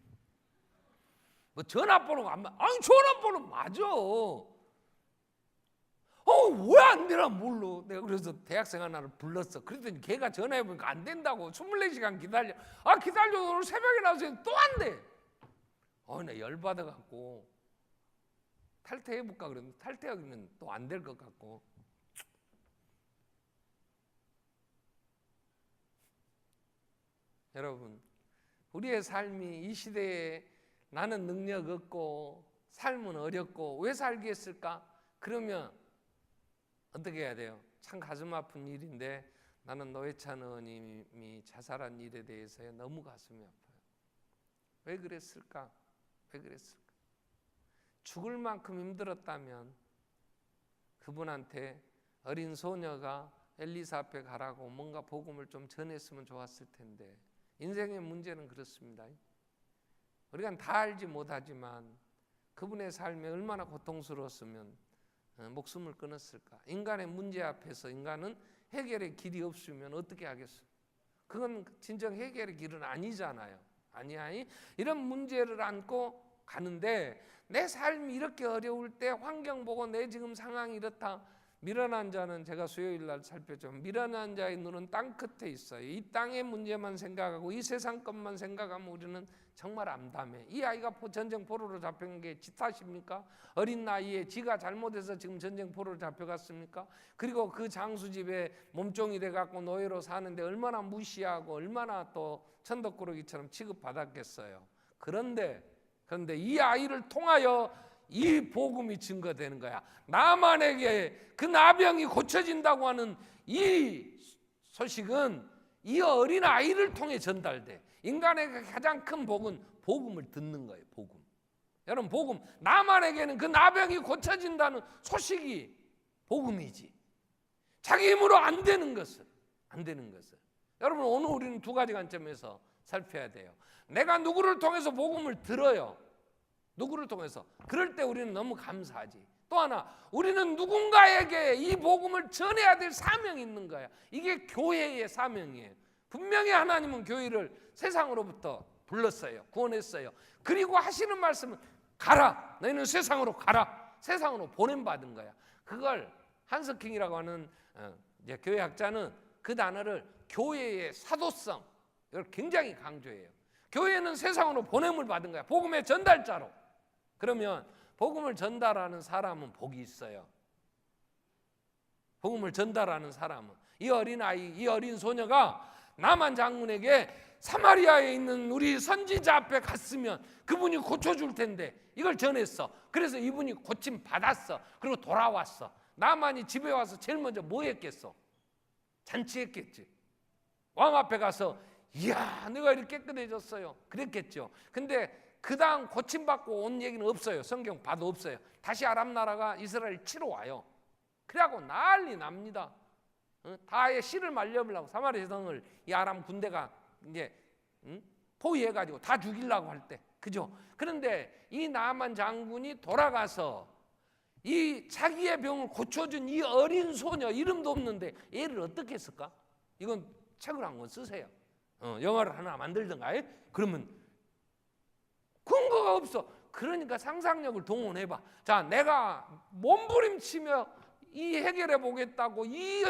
뭐 전화번호가 안 맞아. 아니 전화번호 맞아. 왜 안 되나 몰라. 내가 그래서 대학생 하나를 불렀어. 그랬더니 걔가 전화해보니까 안 된다고. 24시간 기다려. 기다려. 오늘 새벽에 나와서 또 안 돼. 나 열받아갖고 탈퇴해볼까 그랬는데 탈퇴하기는 또 안 될 것 같고. 여러분 우리의 삶이 이 시대에 나는 능력 없고 삶은 어렵고 왜 살겠을까? 그러면 어떻게 해야 돼요? 참 가슴 아픈 일인데 나는 노회찬 의원님이 자살한 일에 대해서 너무 가슴이 아파요. 왜 그랬을까? 죽을 만큼 힘들었다면 그분한테 어린 소녀가 엘리사 앞에 가라고 뭔가 복음을 좀 전했으면 좋았을 텐데. 인생의 문제는 그렇습니다. 우리가 다 알지 못하지만 그분의 삶이 얼마나 고통스러웠으면 목숨을 끊었을까. 인간의 문제 앞에서 인간은 해결의 길이 없으면 어떻게 하겠어요? 그건 진정 해결의 길은 아니잖아요. 아니 이런 문제를 안고 가는데 내 삶이 이렇게 어려울 때 환경 보고 내 지금 상황이 이렇다. 미련한 자는 제가 수요일 날 살펴줬죠. 미련한 자의 눈은 땅 끝에 있어요. 이 땅의 문제만 생각하고 이 세상 것만 생각하면 우리는 정말 암담해. 이 아이가 전쟁 포로로 잡힌 게 지 탓입니까? 어린 나이에 지가 잘못해서 지금 전쟁 포로로 잡혀갔습니까? 그리고 그 장수 집에 몸종이 돼갖고 노예로 사는데 얼마나 무시하고 얼마나 또 천덕꾸러기처럼 취급받았겠어요. 그런데 이 아이를 통하여 이 복음이 증거되는 거야. 나만에게 그 나병이 고쳐진다고 하는 이 소식은 이 어린 아이를 통해 전달돼. 인간에게 가장 큰 복은 복음을 듣는 거예요. 복음. 여러분, 복음. 나만에게는 그 나병이 고쳐진다는 소식이 복음이지. 자기 힘으로 안 되는 것은. 여러분, 오늘 우리는 두 가지 관점에서 살펴야 돼요. 내가 누구를 통해서 복음을 들어요. 누구를 통해서. 그럴 때 우리는 너무 감사하지. 또 하나, 우리는 누군가에게 이 복음을 전해야 될 사명이 있는 거야. 이게 교회의 사명이에요. 분명히 하나님은 교회를 세상으로부터 불렀어요. 구원했어요. 그리고 하시는 말씀은 가라. 너희는 세상으로 가라. 세상으로 보냄받은 거야. 그걸 한스킹이라고 하는 이제 교회학자는 그 단어를 교회의 사도성, 이걸 굉장히 강조해요. 교회는 세상으로 보냄을 받은 거야. 복음의 전달자로. 그러면 복음을 전달하는 사람은 복이 있어요. 복음을 전달하는 사람은. 이 어린아이, 이 어린 소녀가 나만 장군에게 사마리아에 있는 우리 선지자 앞에 갔으면 그분이 고쳐줄 텐데 이걸 전했어. 그래서 이분이 고침 받았어. 그리고 돌아왔어. 나만이 집에 와서 제일 먼저 뭐 했겠어? 잔치했겠지. 왕 앞에 가서 이야, 내가 이렇게 깨끗해졌어요. 그랬겠죠. 근데 그 다음 고침받고 온 얘기는 없어요. 성경 봐도 없어요. 다시 아람 나라가 이스라엘 치러 와요. 그래갖고 난리 납니다. 다의 씨를 말려보려고 사마리아 성을 이 아람 군대가 이제 포위해가지고 다 죽이려고 할 때, 그죠? 그런데 이 나만 장군이 돌아가서 이 자기의 병을 고쳐준 이 어린 소녀, 이름도 없는데 얘를 어떻게 했을까? 이건 책을 한 권 쓰세요. 영화를 하나 만들든가. 그러면 근거가 없어. 그러니까 상상력을 동원해봐. 자, 내가 몸부림치며 이 해결해 보겠다고 이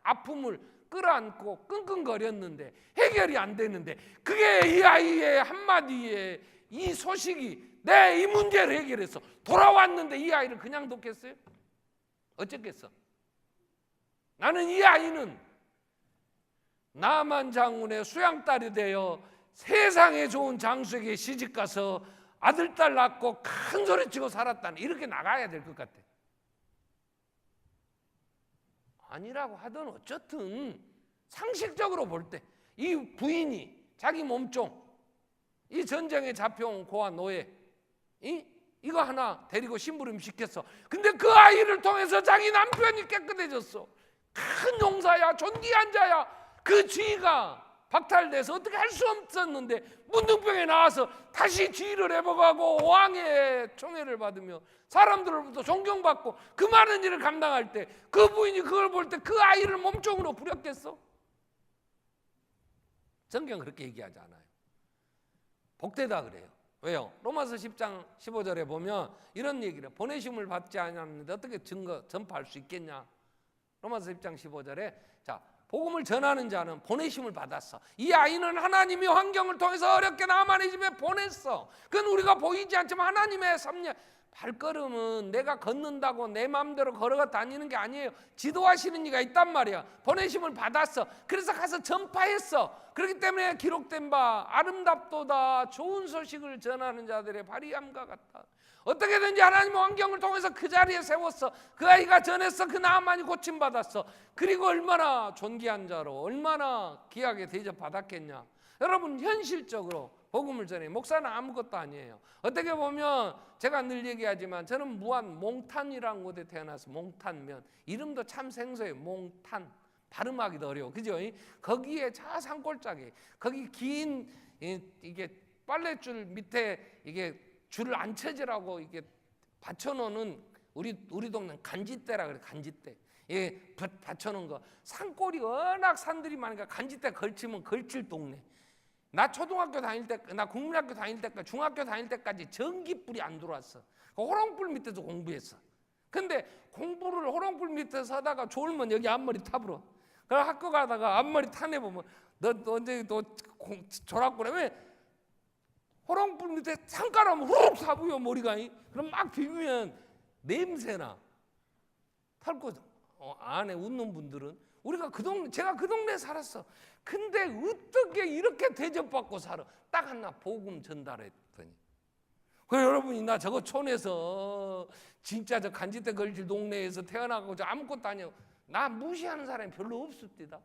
아픔을 끌어안고 끙끙거렸는데 해결이 안 되는데, 그게 이 아이의 한마디에 이 소식이 내 이 문제를 해결해서 돌아왔는데 이 아이를 그냥 뒀겠어요? 어쨌겠어? 나는 이 아이는 나만 장군의 수양딸이 되어 세상에 좋은 장수에게 시집가서 아들, 딸 낳고 큰 소리치고 살았다는, 이렇게 나가야 될 것 같아. 아니라고 하든 어쨌든 상식적으로 볼 때 이 부인이 자기 몸종, 이 전쟁에 잡혀온 고아 노예, 이거 하나 데리고 심부름 시켰어. 근데 그 아이를 통해서 자기 남편이 깨끗해졌어. 큰 용사야, 존귀한 자야. 그 지위가 박탈돼서 어떻게 할 수 없었는데 문둥병에 나와서 다시 지위를 회복하고 왕의 총애를 받으며 사람들로부터 존경받고 그 많은 일을 감당할 때 그 부인이 그걸 볼 때 그 아이를 몸종으로 부렸겠어? 성경은 그렇게 얘기하지 않아요. 복되다 그래요. 왜요? 로마서 10장 15절에 보면 이런 얘기를, 보내심을 받지 않았는데 어떻게 전파할 수 있겠냐? 로마서 10장 15절에 자, 복음을 전하는 자는 보내심을 받았어. 이 아이는 하나님이 환경을 통해서 어렵게 나만의 집에 보냈어. 그건 우리가 보이지 않지만 하나님의 섭리. 발걸음은 내가 걷는다고 내 마음대로 걸어가 다니는 게 아니에요. 지도하시는 이가 있단 말이야. 보내심을 받았어. 그래서 가서 전파했어. 그렇기 때문에 기록된 바 아름답도다 좋은 소식을 전하는 자들의 발휘함과 같다. 어떻게든지 하나님의 환경을 통해서 그 자리에 세웠어. 그 아이가 전했어. 그 나만이 고침받았어. 그리고 얼마나 존귀한 자로 얼마나 귀하게 대접받았겠냐. 여러분, 현실적으로 복음을 전해. 목사는 아무것도 아니에요. 어떻게 보면 제가 늘 얘기하지만 저는 무한 몽탄이라는 곳에 태어나서 몽탄면, 이름도 참 생소해요. 몽탄, 발음하기도 어려워, 그죠? 거기에 저 산골짜기, 거기 긴 이게 빨랫줄 밑에 이게 줄을 안 쳐지라고 이게 받쳐놓는 우리 동네는 간지대라 그래. 간지대. 예, 받쳐놓은 거. 산골이 워낙 산들이 많으니까 간지대 걸치면 걸칠 동네. 나 초등학교 다닐 때, 나 국민학교 다닐 때까지, 중학교 다닐 때까지 전기불이 안 들어왔어. 호롱불 밑에서 공부했어. 근데 공부를 호롱불 밑에서 하다가 졸면 여기 앞머리 타불어. 그래 학교 가다가 앞머리 타내 보면 너 언제 너 졸았구나. 왜? 호롱불 밑에 잠깐 후룩 사부요 머리가. 그럼 막 비비면 냄새나. 탈거 안에 웃는 분들은 우리가 그 동네, 제가 그 동네에 살았어. 근데 어떻게 이렇게 대접받고 살아? 딱 하나 복음 전달했더니. 그래 여러분이 나 저거 촌에서 진짜 저 간지대 걸칠 동네에서 태어나고 저 아무것도 아니야. 나 무시하는 사람이 별로 없습니다.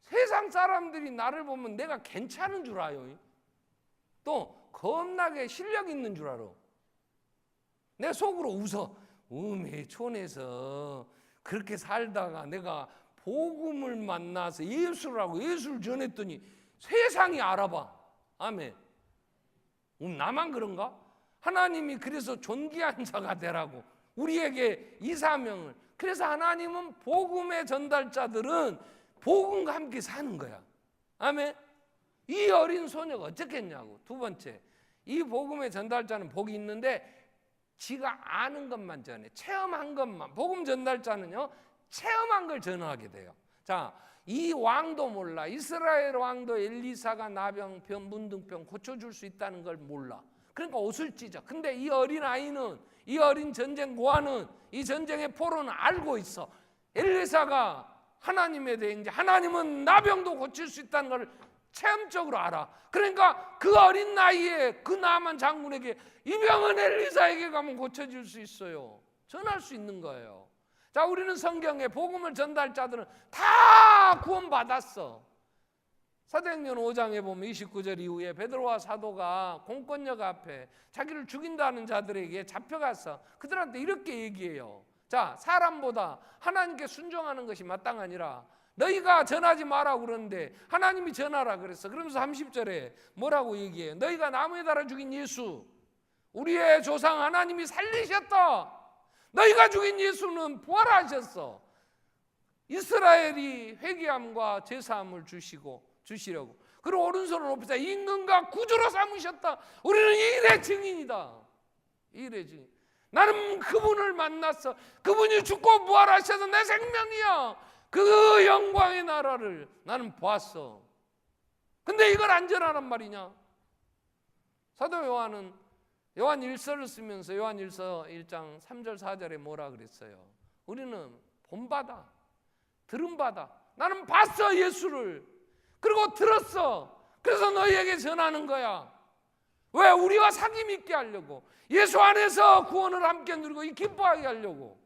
세상 사람들이 나를 보면 내가 괜찮은 줄 알아요. 또 겁나게 실력 있는 줄 알아. 내 속으로 웃어. 촌에서 그렇게 살다가 내가 복음을 만나서 예수라고 예수를 전했더니 세상이 알아봐. 아멘. 나만 그런가? 하나님이 그래서 존귀한 자가 되라고 우리에게 이 사명을. 그래서 하나님은 복음의 전달자들은 복음과 함께 사는 거야. 아멘. 이 어린 소녀가 어떻겠냐고. 두 번째, 이 복음의 전달자는 복이 있는데 지가 아는 것만 전해, 체험한 것만. 복음 전달자는요, 체험한 걸 전하게 돼요. 자, 이 왕도 몰라. 이스라엘 왕도 엘리사가 나병, 문둥병 고쳐줄 수 있다는 걸 몰라. 그러니까 옷을 찢어. 근데 이 어린 아이는, 이 어린 전쟁 고아는, 이 전쟁의 포로는 알고 있어. 엘리사가 하나님에 대해 이제 하나님은 나병도 고칠 수 있다는 걸 체험적으로 알아. 그러니까 그 어린 나이에 그 나만 장군에게 이 병은 엘리사에게 가면 고쳐질 수 있어요. 전할 수 있는 거예요. 자, 우리는 성경에 복음을 전달자들은 다 구원받았어. 사도행전 5장에 보면 29절 이후에 베드로와 사도가 공권력 앞에 자기를 죽인다는 자들에게 잡혀갔어. 그들한테 이렇게 얘기해요. 자, 사람보다 하나님께 순종하는 것이 마땅하니라. 너희가 전하지 마라고 그러는데 하나님이 전하라 그랬어. 그러면서 30절에 뭐라고 얘기해요? 너희가 나무에 달아 죽인 예수, 우리의 조상 하나님이 살리셨다. 너희가 죽인 예수는 부활하셨어. 이스라엘이 회개함과 제사함을 주시려고. 그리고 오른손을 높이자 임금과 구주로 삼으셨다. 우리는 일의 증인이다. 일의 증인. 나는 그분을 만났어. 그분이 죽고 부활하셔서 내 생명이야. 그 영광의 나라를 나는 보았어. 근데 이걸 안 전하란 말이냐? 사도 요한은 요한 1서를 쓰면서 요한 1서 1장 3절 4절에 뭐라 그랬어요? 우리는 본바다, 들은바다. 나는 봤어 예수를. 그리고 들었어. 그래서 너희에게 전하는 거야. 왜? 우리와 사귐 있게 하려고. 예수 안에서 구원을 함께 누리고 이 기뻐하게 하려고.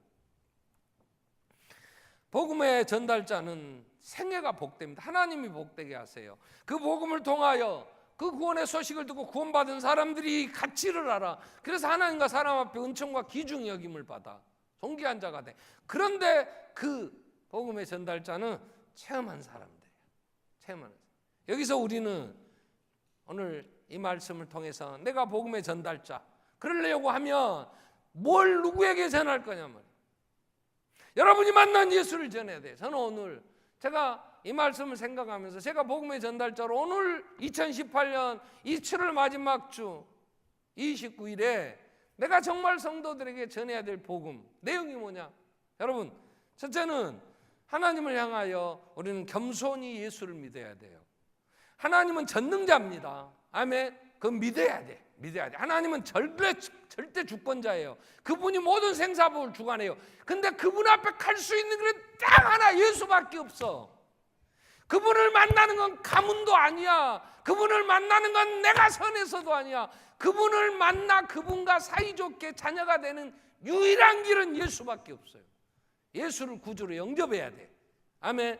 복음의 전달자는 생애가 복됩니다. 하나님이 복되게 하세요. 그 복음을 통하여 그 구원의 소식을 듣고 구원받은 사람들이 가치를 알아. 그래서 하나님과 사람 앞에 은총과 귀중히 여김을 받아 존귀한 자가 돼. 그런데 그 복음의 전달자는 체험한 사람들이에요. 체험하는 사람. 여기서 우리는 오늘 이 말씀을 통해서 내가 복음의 전달자 그러려고 하면 뭘 누구에게 전할 거냐 말이에요. 여러분이 만난 예수를 전해야 돼요. 저는 오늘 제가 이 말씀을 생각하면서 제가 복음의 전달자로 오늘 2018년 이 7월 마지막 주 29일에 내가 정말 성도들에게 전해야 될 복음 내용이 뭐냐? 여러분, 첫째는 하나님을 향하여 우리는 겸손히 예수를 믿어야 돼요. 하나님은 전능자입니다. 아멘. 그건 믿어야 돼. 믿어야 돼. 하나님은 절대 주권자예요. 그분이 모든 생사복을 주관해요. 근데 그분 앞에 갈 수 있는 길은 딱 하나, 예수밖에 없어. 그분을 만나는 건 가문도 아니야. 그분을 만나는 건 내가 선해서도 아니야. 그분을 만나 그분과 사이좋게 자녀가 되는 유일한 길은 예수밖에 없어요. 예수를 구주로 영접해야 돼. 아멘.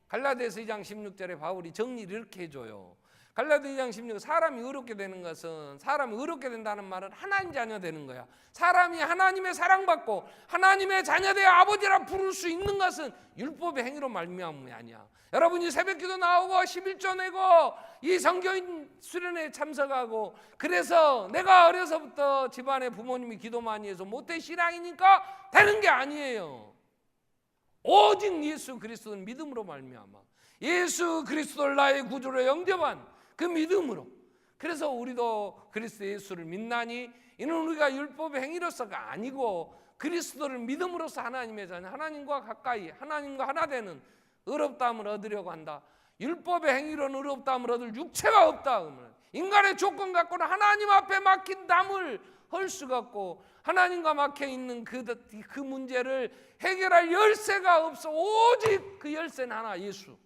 갈라디아서 2장 16절에 바울이 정리를 이렇게 해줘요. 갈라디아 2장 16절, 사람이 의롭게 되는 것은, 사람이 의롭게 된다는 말은 하나님 자녀 되는 거야. 사람이 하나님의 사랑받고 하나님의 자녀 되어 아버지라 부를 수 있는 것은 율법의 행위로 말미암음이 아니야. 여러분이 새벽기도 나오고 11조 내고 이 성경 수련회에 참석하고, 그래서 내가 어려서부터 집안에 부모님이 기도 많이 해서 모태 신앙이니까 되는 게 아니에요. 오직 예수 그리스도를 믿음으로 말미암아 예수 그리스도를 나의 구주로 영접한 그 믿음으로. 그래서 우리도 그리스도 예수를 믿나니 이는 우리가 율법의 행위로서가 아니고 그리스도를 믿음으로써 하나님의 자녀, 하나님과 가까이 하나님과 하나 되는 의롭다함을 얻으려고 한다. 율법의 행위로는 의롭다함을 얻을 육체가 없다. 인간의 조건 갖고는 하나님 앞에 막힌 담을 헐 수가 없고 하나님과 막혀 있는 그 문제를 해결할 열쇠가 없어. 오직 그 열쇠는 하나, 예수.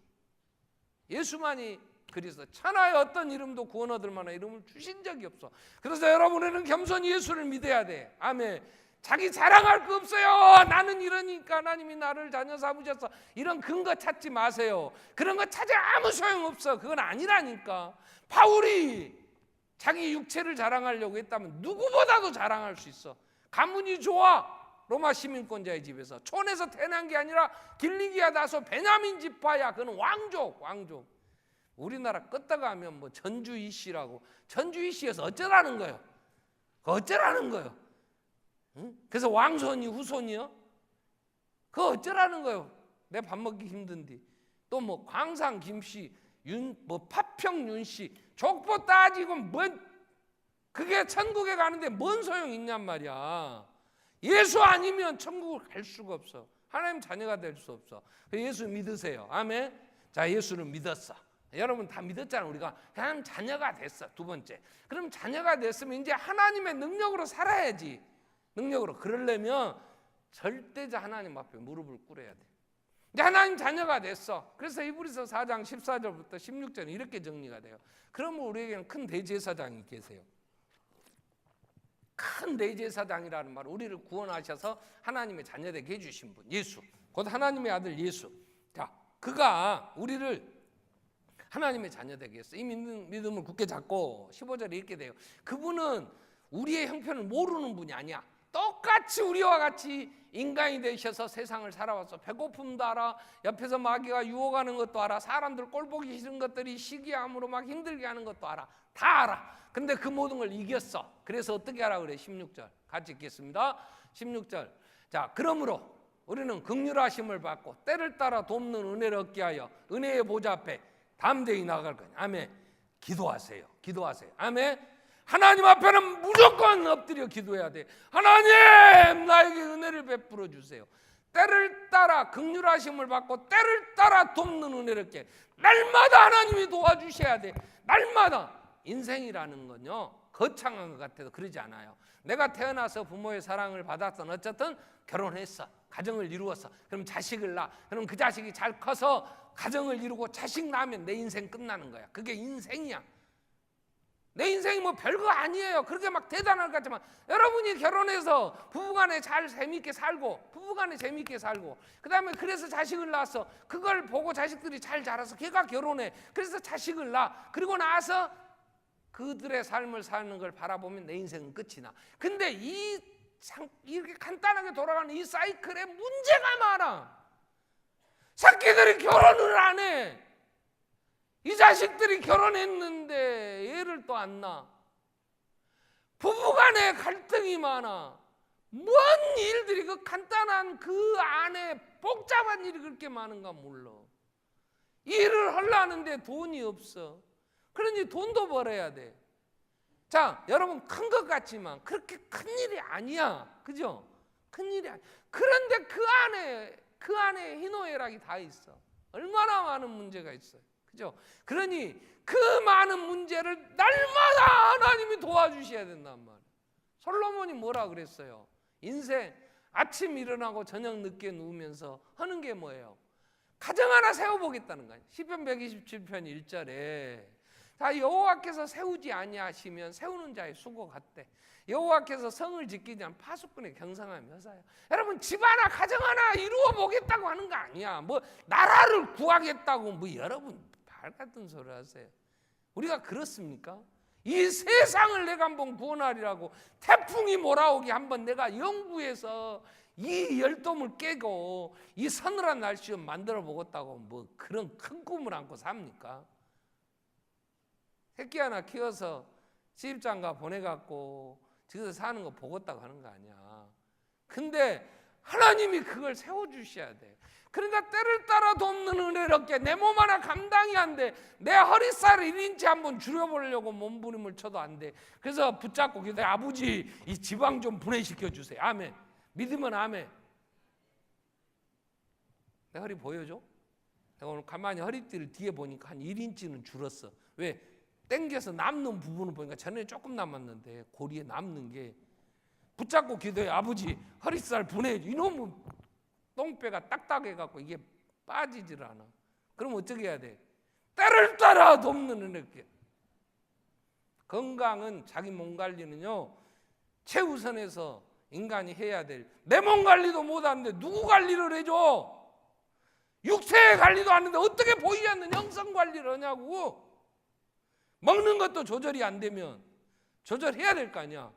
예수만이 그리스도. 천하의 어떤 이름도 구원 얻을 만한 이름을 주신 적이 없어. 그래서 여러분에는 겸손히 예수를 믿어야 돼. 아멘. 자기 자랑할 거 없어요. 나는 이러니까 하나님이 나를 자녀 삼으셨어. 이런 근거 찾지 마세요. 그런 거 찾아 아무 소용없어. 그건 아니라니까. 바울이 자기 육체를 자랑하려고 했다면 누구보다도 자랑할 수 있어. 가문이 좋아. 로마 시민권자의 집에서 촌에서 태어난 게 아니라 길리기아 다소 베냐민 지파야. 그는 왕족. 우리나라 껐다가 하면 뭐 전주이씨라고. 전주이씨에서 어쩌라는 거예요? 어쩌라는 거예요? 응? 그래서 왕손이 후손이요? 그거 어쩌라는 거예요? 내 밥 먹기 힘든디. 또 뭐 광산 김씨, 뭐 파평 윤씨, 족보 따지고 뭔 그게 천국에 가는데 뭔 소용 있냔 말이야. 예수 아니면 천국을 갈 수가 없어. 하나님 자녀가 될 수 없어. 예수 믿으세요. 아멘. 자, 예수를 믿었어. 여러분 다 믿었잖아. 우리가 그냥 자녀가 됐어. 두 번째. 그럼 자녀가 됐으면 이제 하나님의 능력으로 살아야지. 능력으로. 그러려면 절대자 하나님 앞에 무릎을 꿇어야 돼. 이제 하나님 자녀가 됐어. 그래서 히브리서 4장 14절부터 16절 이렇게 정리가 돼요. 그러면 우리에게는 큰 대제사장이 계세요. 큰 대제사장이라는 말은 우리를 구원하셔서 하나님의 자녀 되게 해주신 분, 예수. 곧 하나님의 아들 예수. 자, 그가 우리를 하나님의 자녀 되게 했어. 이 믿음을 굳게 잡고 15절에 이렇게 돼요. 그분은 우리의 형편을 모르는 분이 아니야. 똑같이 우리와 같이 인간이 되셔서 세상을 살아왔어. 배고픔도 알아. 옆에서 마귀가 유혹하는 것도 알아. 사람들 꼴보기 싫은 것들이 시기함으로 막 힘들게 하는 것도 알아. 다 알아. 근데 그 모든 걸 이겼어. 그래서 어떻게 하라 그래? 16절 같이 읽겠습니다. 16절. 자, 그러므로 우리는 긍휼하심을 받고 때를 따라 돕는 은혜를 얻게 하여 은혜의 보좌 앞에 담대히 나아갈 거냐. 아멘. 기도하세요. 아멘. 하나님 앞에는 무조건 엎드려 기도해야 돼. 하나님, 나에게 은혜를 베풀어 주세요. 때를 따라 긍휼하심을 받고 때를 따라 돕는 은혜를 얻게. 날마다 하나님이 도와주셔야 돼. 날마다. 인생이라는 건요, 거창한 것 같아도 그러지 않아요. 내가 태어나서 부모의 사랑을 받았던 어쨌든 결혼했어. 가정을 이루었어. 그럼 자식을 낳아. 그럼 그 자식이 잘 커서 가정을 이루고 자식 낳으면 내 인생 끝나는 거야. 그게 인생이야. 내 인생이 뭐 별거 아니에요. 그렇게 막 대단할 것 같지만 여러분이 결혼해서 부부간에 잘 재미있게 살고 그 다음에 그래서 자식을 낳았어. 그걸 보고 자식들이 잘 자라서 걔가 결혼해. 그래서 자식을 낳아. 그리고 나서 그들의 삶을 사는 걸 바라보면 내 인생은 끝이 나. 근데 이렇게 간단하게 돌아가는 이 사이클에 문제가 많아. 새끼들이 결혼을 안 해. 이 자식들이 결혼했는데 애를 또 안 낳아. 부부간에 갈등이 많아. 뭔 일들이 그 간단한 그 안에 복잡한 일이 그렇게 많은가 몰라. 일을 하려는데 돈이 없어. 그러니 돈도 벌어야 돼. 자, 여러분 큰 것 같지만 그렇게 큰 일이 아니야. 그죠? 큰 일이 아니야. 그런데 그 안에 희노애락이 다 있어. 얼마나 많은 문제가 있어요. 그죠? 그러니 그 많은 문제를 날마다 하나님이 도와주셔야 된단 말이에요. 솔로몬이 뭐라 그랬어요? 인생 아침 일어나고 저녁 늦게 누우면서 하는 게 뭐예요? 가정 하나 세워보겠다는 거예요. 시편 127편 1절에 자, 여호와께서 세우지 아니하시면 세우는 자의 수고 같대. 여호와께서 성을 짓기지 않은 파수꾼의 경상함이 여사야. 여러분 집 하나 가정 하나 이루어 보겠다고 하는 거 아니야. 뭐 나라를 구하겠다고 뭐 여러분 말 같은 소리 하세요. 우리가 그렇습니까? 이 세상을 내가 한번 구원하리라고 태풍이 몰아오기 한번 내가 영구에서 이 열돔을 깨고 이 서늘한 날씨 좀 만들어 보겠다고 뭐 그런 큰 꿈을 안고 삽니까? 새끼 하나 키워서 시집장가 보내갖고 저기서 사는 거 보겠다고 하는 거 아니야. 근데 하나님이 그걸 세워주셔야 돼. 그러니까 때를 따라 돕는 은혜롭게 내 몸 하나 감당이 안 돼. 내 허리살 1인치 한번 줄여보려고 몸부림을 쳐도 안 돼. 그래서 붙잡고 기도해. 아버지 이 지방 좀 분해시켜 주세요. 아멘. 믿으면 아멘. 내 허리 보여줘? 내가 오늘 가만히 허리띠를 뒤에 보니까 한 1인치는 줄었어. 왜? 땡겨서 남는 부분을 보니까 전에 조금 남았는데 고리에 남는 게 붙잡고 기도해. 아버지 허리살 분해해 줘. 이놈은 똥배가 딱딱해갖고 이게 빠지질 않아. 그럼 어떻게 해야 돼? 때를 따라 돕는 은혜롭게. 건강은 자기 몸 관리는요 최우선에서 인간이 해야 될. 내 몸 관리도 못하는데 누구 관리를 해줘? 육체의 관리도 안 하는데 어떻게 보이지 않는 영성 관리를 하냐고. 먹는 것도 조절이 안 되면 조절해야 될 거 아니야.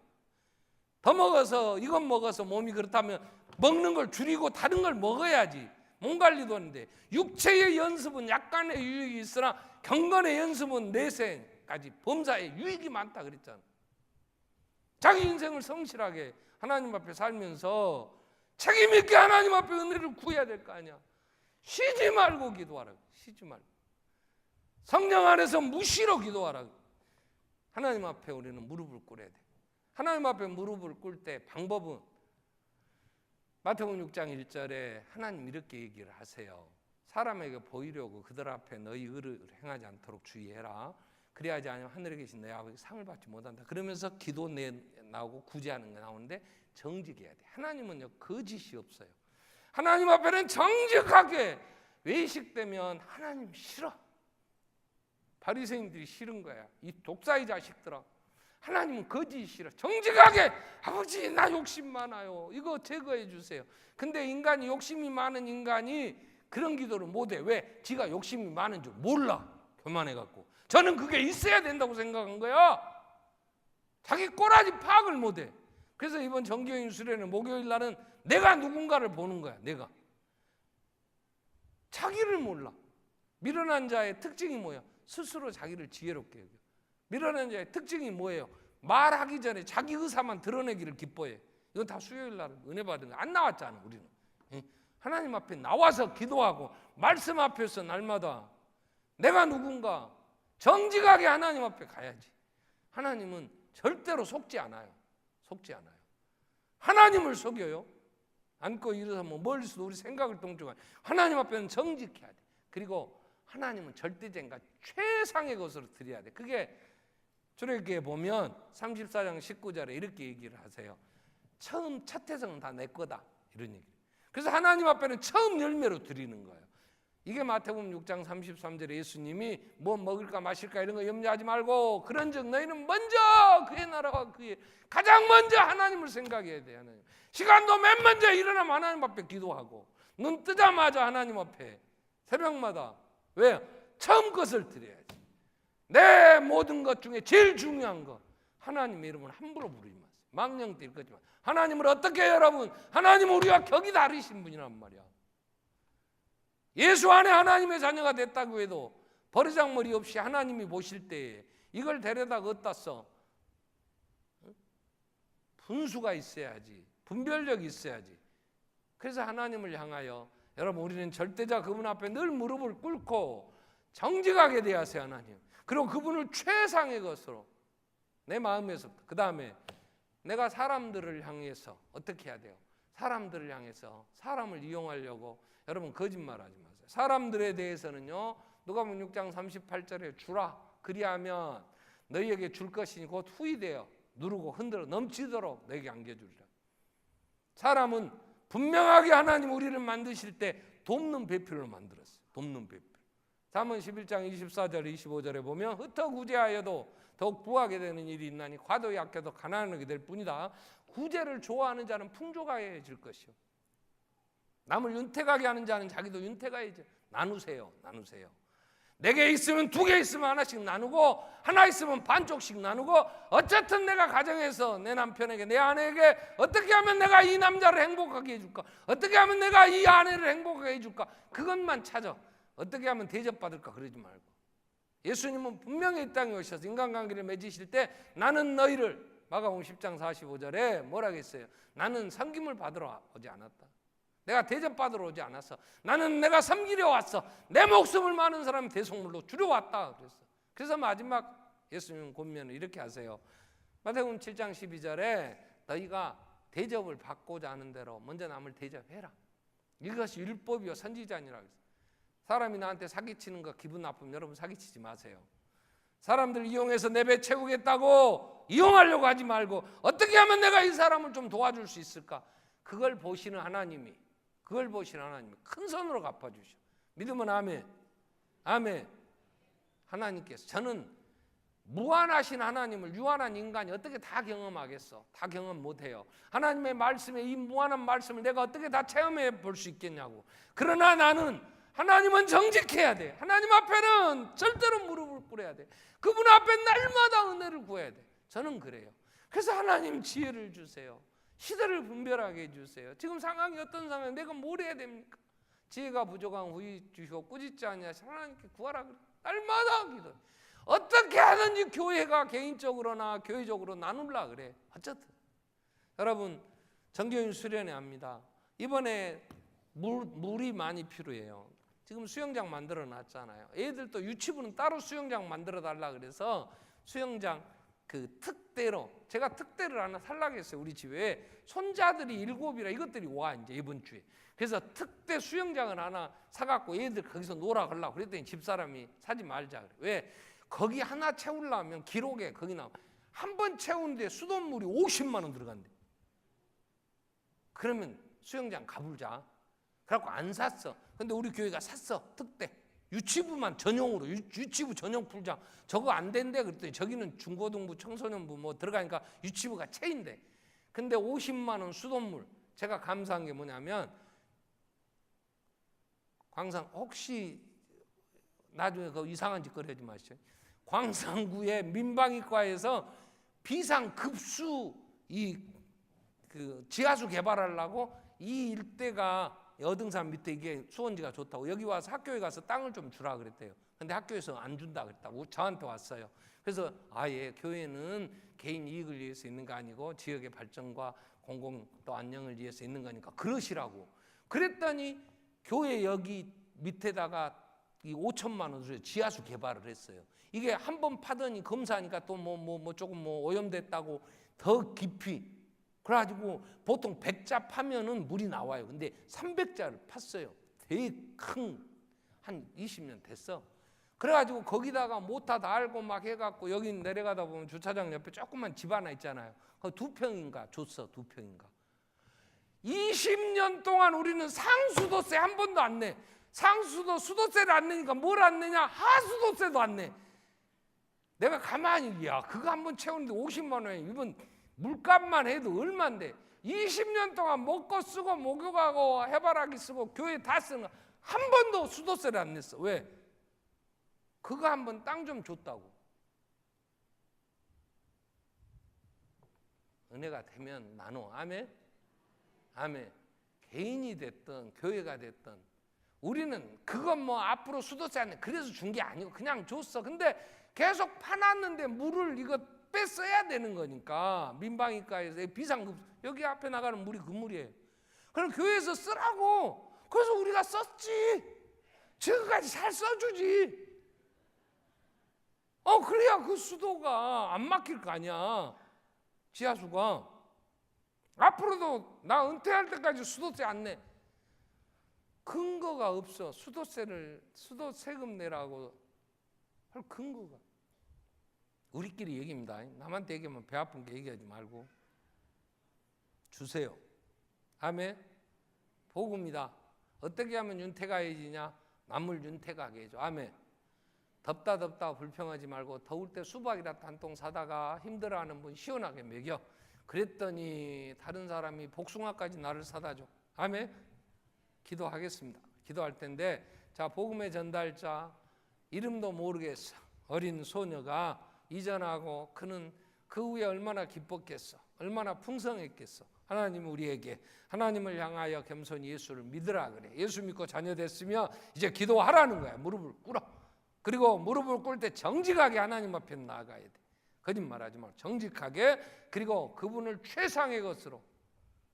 더 먹어서 이것 먹어서 몸이 그렇다면 먹는 걸 줄이고 다른 걸 먹어야지. 몸 관리도 하는데 육체의 연습은 약간의 유익이 있으나 경건의 연습은 내생까지 범사에 유익이 많다 그랬잖아. 자기 인생을 성실하게 하나님 앞에 살면서 책임 있게 하나님 앞에 은혜를 구해야 될 거 아니야. 쉬지 말고 기도하라. 쉬지 말고. 성령 안에서 무시로 기도하라. 하나님 앞에 우리는 무릎을 꿇어야 돼. 하나님 앞에 무릎을 꿇을 때 방법은 마태복음 6장 1절에 하나님 이렇게 얘기를 하세요. 사람에게 보이려고 그들 앞에 너희 의를 행하지 않도록 주의해라. 그래야지 아니면 하늘에 계신 내 아버지 상을 받지 못한다. 그러면서 기도 나오고 구제하는 게 나오는데 정직해야 돼. 하나님은요 거짓이 없어요. 하나님 앞에는 정직하게. 외식되면 하나님 싫어. 바리새인들이 싫은 거야. 이 독사의 자식들아. 하나님은 거짓이 싫어. 정직하게 아버지 나 욕심 많아요. 이거 제거해 주세요. 근데 인간이 욕심이 많은 인간이 그런 기도를 못해. 왜? 지가 욕심이 많은 줄 몰라. 교만해갖고. 저는 그게 있어야 된다고 생각한 거야. 자기 꼬라지 파악을 못해. 그래서 이번 정교인 수련회 목요일 날은 내가 누군가를 보는 거야. 내가 자기를 몰라. 미련한 자의 특징이 뭐야? 스스로 자기를 지혜롭게 여겨. 미련한 자의 특징이 뭐예요? 말하기 전에 자기 의사만 드러내기를 기뻐해. 이건 다 수요일 날 은혜 받은 거. 안 나왔잖아 우리는. 하나님 앞에 나와서 기도하고 말씀 앞에서 날마다 내가 누군가 정직하게 하나님 앞에 가야지. 하나님은 절대로 속지 않아요. 속지 않아요. 하나님을 속여요. 앉고 일어서 뭐 멀리서도 우리 생각을 동정하요. 하나님 앞에는 정직해야 돼. 그리고 하나님은 절대적인가 최상의 것으로 드려야 돼. 그게 출애굽기에 보면 34장 19절에 이렇게 얘기를 하세요. 처음 첫 태생은 다 내 거다. 이런 얘기. 그래서 하나님 앞에는 처음 열매로 드리는 거예요. 이게 마태복음 6장 33절에 예수님이 뭐 먹을까 마실까 이런 거 염려하지 말고 그런즉 너희는 먼저 그의 나라와 그의 가장 먼저 하나님을 생각해야 돼. 하나님. 시간도 맨 먼저 일어나면 하나님 앞에 기도하고 눈 뜨자마자 하나님 앞에 새벽마다. 왜요? 처음 것을 드려야지. 내 모든 것 중에 제일 중요한 거 하나님의 이름을 함부로 부르지 마세요. 망령될 거지만 하나님을 어떻게 해요 여러분? 하나님은 우리와 격이 다르신 분이란 말이야. 예수 안에 하나님의 자녀가 됐다고 해도 버르장머리 없이 하나님이 보실 때에 이걸 데려다 어디다 써? 분수가 있어야지. 분별력이 있어야지. 그래서 하나님을 향하여 여러분 우리는 절대자 그분 앞에 늘 무릎을 꿇고 정직하게 대하세요 하나님. 그리고 그분을 최상의 것으로 내 마음에서부터. 그 다음에 내가 사람들을 향해서 어떻게 해야 돼요? 사람들을 향해서 사람을 이용하려고 여러분 거짓말하지 마세요. 사람들에 대해서는요 누가복음 6장 38절에 주라. 그리하면 너희에게 줄 것이니 곧 후이되어 누르고 흔들어 넘치도록 너희에게 안겨주리라. 사람은 분명하게 하나님 우리를 만드실 때 돕는 배필로 만들었어요. 돕는 배필. 잠언 11장 24절 25절에 보면 흩어 구제하여도 더욱 부하게 되는 일이 있나니 과도 약해도 가난하게 될 뿐이다. 구제를 좋아하는 자는 풍족해질 것이요. 남을 윤택하게 하는 자는 자기도 윤택해야죠. 나누세요. 나누세요. 4개 있으면 2개 있으면 하나씩 나누고 하나 있으면 반쪽씩 나누고 어쨌든 내가 가정에서 내 남편에게 내 아내에게 어떻게 하면 내가 이 남자를 행복하게 해줄까? 어떻게 하면 내가 이 아내를 행복하게 해줄까? 그것만 찾아. 어떻게 하면 대접받을까? 그러지 말고 예수님은 분명히 이 땅에 오셔서 인간관계를 맺으실 때 나는 너희를 마가복음 10장 45절에 뭐라고 했어요? 나는 섬김을 받으러 오지 않았다. 내가 대접받으러 오지 않았어. 나는 내가 섬기려 왔어. 내 목숨을 많은 사람이 대속물로 주려 왔다 그랬어. 그래서 마지막 예수님 권면을 이렇게 하세요. 마태복음 7장 12절에 너희가 대접을 받고자 하는 대로 먼저 남을 대접해라. 이것이 율법이요 선지자니라 그랬어요. 사람이 나한테 사기치는 거 기분 나쁘면 여러분 사기치지 마세요. 사람들 이용해서 내 배 채우겠다고 이용하려고 하지 말고 어떻게 하면 내가 이 사람을 좀 도와줄 수 있을까? 그걸 보시는 하나님이 큰 손으로 갚아주셔. 믿으면 아멘. 아멘. 하나님께서 저는 무한하신 하나님을 유한한 인간이 어떻게 다 경험하겠어? 다 경험 못해요. 하나님의 말씀에 이 무한한 말씀을 내가 어떻게 다 체험해 볼 수 있겠냐고. 그러나 나는 하나님은 정직해야 돼. 하나님 앞에는 절대로 무릎을 꿇어야 돼. 그분 앞에 날마다 은혜를 구해야 돼. 저는 그래요. 그래서 하나님 지혜를 주세요. 시대를 분별하게 해주세요. 지금 상황이 어떤 상황에 내가 뭘 해야 됩니까? 지혜가 부족한 후이 주시고 꾸짖지 아니하시고 하나님께 구하라 그래. 날마다 기도해. 어떻게 하든지 교회가 개인적으로나 교회적으로 나눌라 그래. 어쨌든 여러분 정교인 수련회 합니다. 이번에 물이 많이 필요해요. 지금 수영장 만들어 놨잖아요. 애들도 유치부는 따로 수영장 만들어 달라 그래서 수영장 그 특대로 제가 특대를 하나 살라고 했어요. 우리 집에 손자들이 7이라 이것들이 와 이제 이번 주에. 그래서 특대 수영장을 하나 사갖고 애들 거기서 놀아 가려고 그랬더니 집사람이 사지 말자 그래. 왜? 거기 하나 채우려면 기록에 거기 나와 한 번 채우는데 수돗물이 50만 원 들어간대. 그러면 수영장 가보자. 그래갖고 안 샀어. 근데 우리 교회가 샀어. 특대 유치부만 전용으로 유치부 전용 풀장. 저거 안 된대 그랬더니 저기는 중고등부 청소년부 뭐 들어가니까 유치부가 채인데. 근데 50만 원 수돗물. 제가 감사한 게 뭐냐면 광산 혹시 나중에 그 이상한 짓거리 하지 마시죠. 광산구의 민방위과에서 비상급수 그 지하수 개발하려고 이 일대가 여등산 밑에 이게 수원지가 좋다고 여기 와서 학교에 가서 땅을 좀 주라 그랬대요. 근데 학교에서 안 준다 그랬다고 저한테 왔어요. 그래서 아예 교회는 개인 이익을 위해서 있는 거 아니고 지역의 발전과 공공 또 안녕을 위해서 있는 거니까 그러시라고. 그랬더니 교회 여기 밑에다가 이 5천만 원 주고 지하수 개발을 했어요. 이게 한 번 파더니 검사하니까 또 뭐 조금 뭐 오염됐다고 더 깊이. 그래가지고 보통 100자 파면은 물이 나와요. 근데 300자를 팠어요. 되게 큰 한 20년 됐어. 그래가지고 거기다가 모타 달고 막 해갖고 여기 내려가다 보면 주차장 옆에 조그만 집 하나 있잖아요. 그 2평인가 줬어. 2평인가. 20년 동안 우리는 상수도세 한 번도 안 내. 상수도 수도세를 안 내니까 뭘 안 내냐? 하수도세도 안 내. 내가 가만히 야 그거 한 번 채우는데 50만 원에 이번 물값만 해도 얼마인데 20년 동안 먹고 쓰고 목욕하고 해바라기 쓰고 교회 다 쓰는 거 한 번도 수도세를 안 냈어. 왜? 그거 한 번 땅 좀 줬다고. 은혜가 되면 나눠. 아멘? 아멘. 개인이 됐든 교회가 됐든 우리는 그건 뭐 앞으로 수도세 안 내. 그래서 준 게 아니고 그냥 줬어. 근데 계속 파놨는데 물을 이거 뺐어야 되는 거니까 민방위과에서 비상급 여기 앞에 나가는 물이 그 물이에요. 그럼 교회에서 쓰라고. 그래서 우리가 썼지. 지금까지 잘 써주지. 그래야 그 수도가 안 막힐 거 아니야. 지하수가. 앞으로도 나 은퇴할 때까지 수도세 안 내. 근거가 없어. 수도세금 내라고 할 근거가. 우리끼리 얘기입니다. 남한테 얘기하면 배 아픈 게 얘기하지 말고 주세요. 아멘. 복음이다. 어떻게 하면 윤택해지냐? 남을 윤택하게 해줘. 아멘. 덥다 불평하지 말고 더울 때 수박이라도 한 통 사다가 힘들어하는 분 시원하게 먹여. 그랬더니 다른 사람이 복숭아까지 나를 사다 줘. 아멘. 기도하겠습니다. 기도할 텐데 자 복음의 전달자 이름도 모르겠어. 어린 소녀가 이전하고 그는 그 후에 얼마나 기뻤겠어. 얼마나 풍성했겠어. 하나님은 우리에게 하나님을 향하여 겸손히 예수를 믿으라 그래. 예수 믿고 자녀 됐으면 이제 기도하라는 거야. 무릎을 꿇어. 그리고 무릎을 꿇을 때 정직하게 하나님 앞에 나아가야 돼. 거짓말하지 말고 정직하게 그리고 그분을 최상의 것으로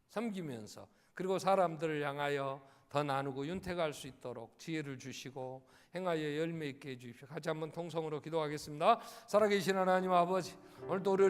섬기면서 그리고 사람들을 향하여 더 나누고 윤택할 수 있도록 지혜를 주시고 행하여 열매 있게 해주십시오. 같이 한번 통성으로 기도하겠습니다. 살아계신 하나님 아버지, 오늘도 우리를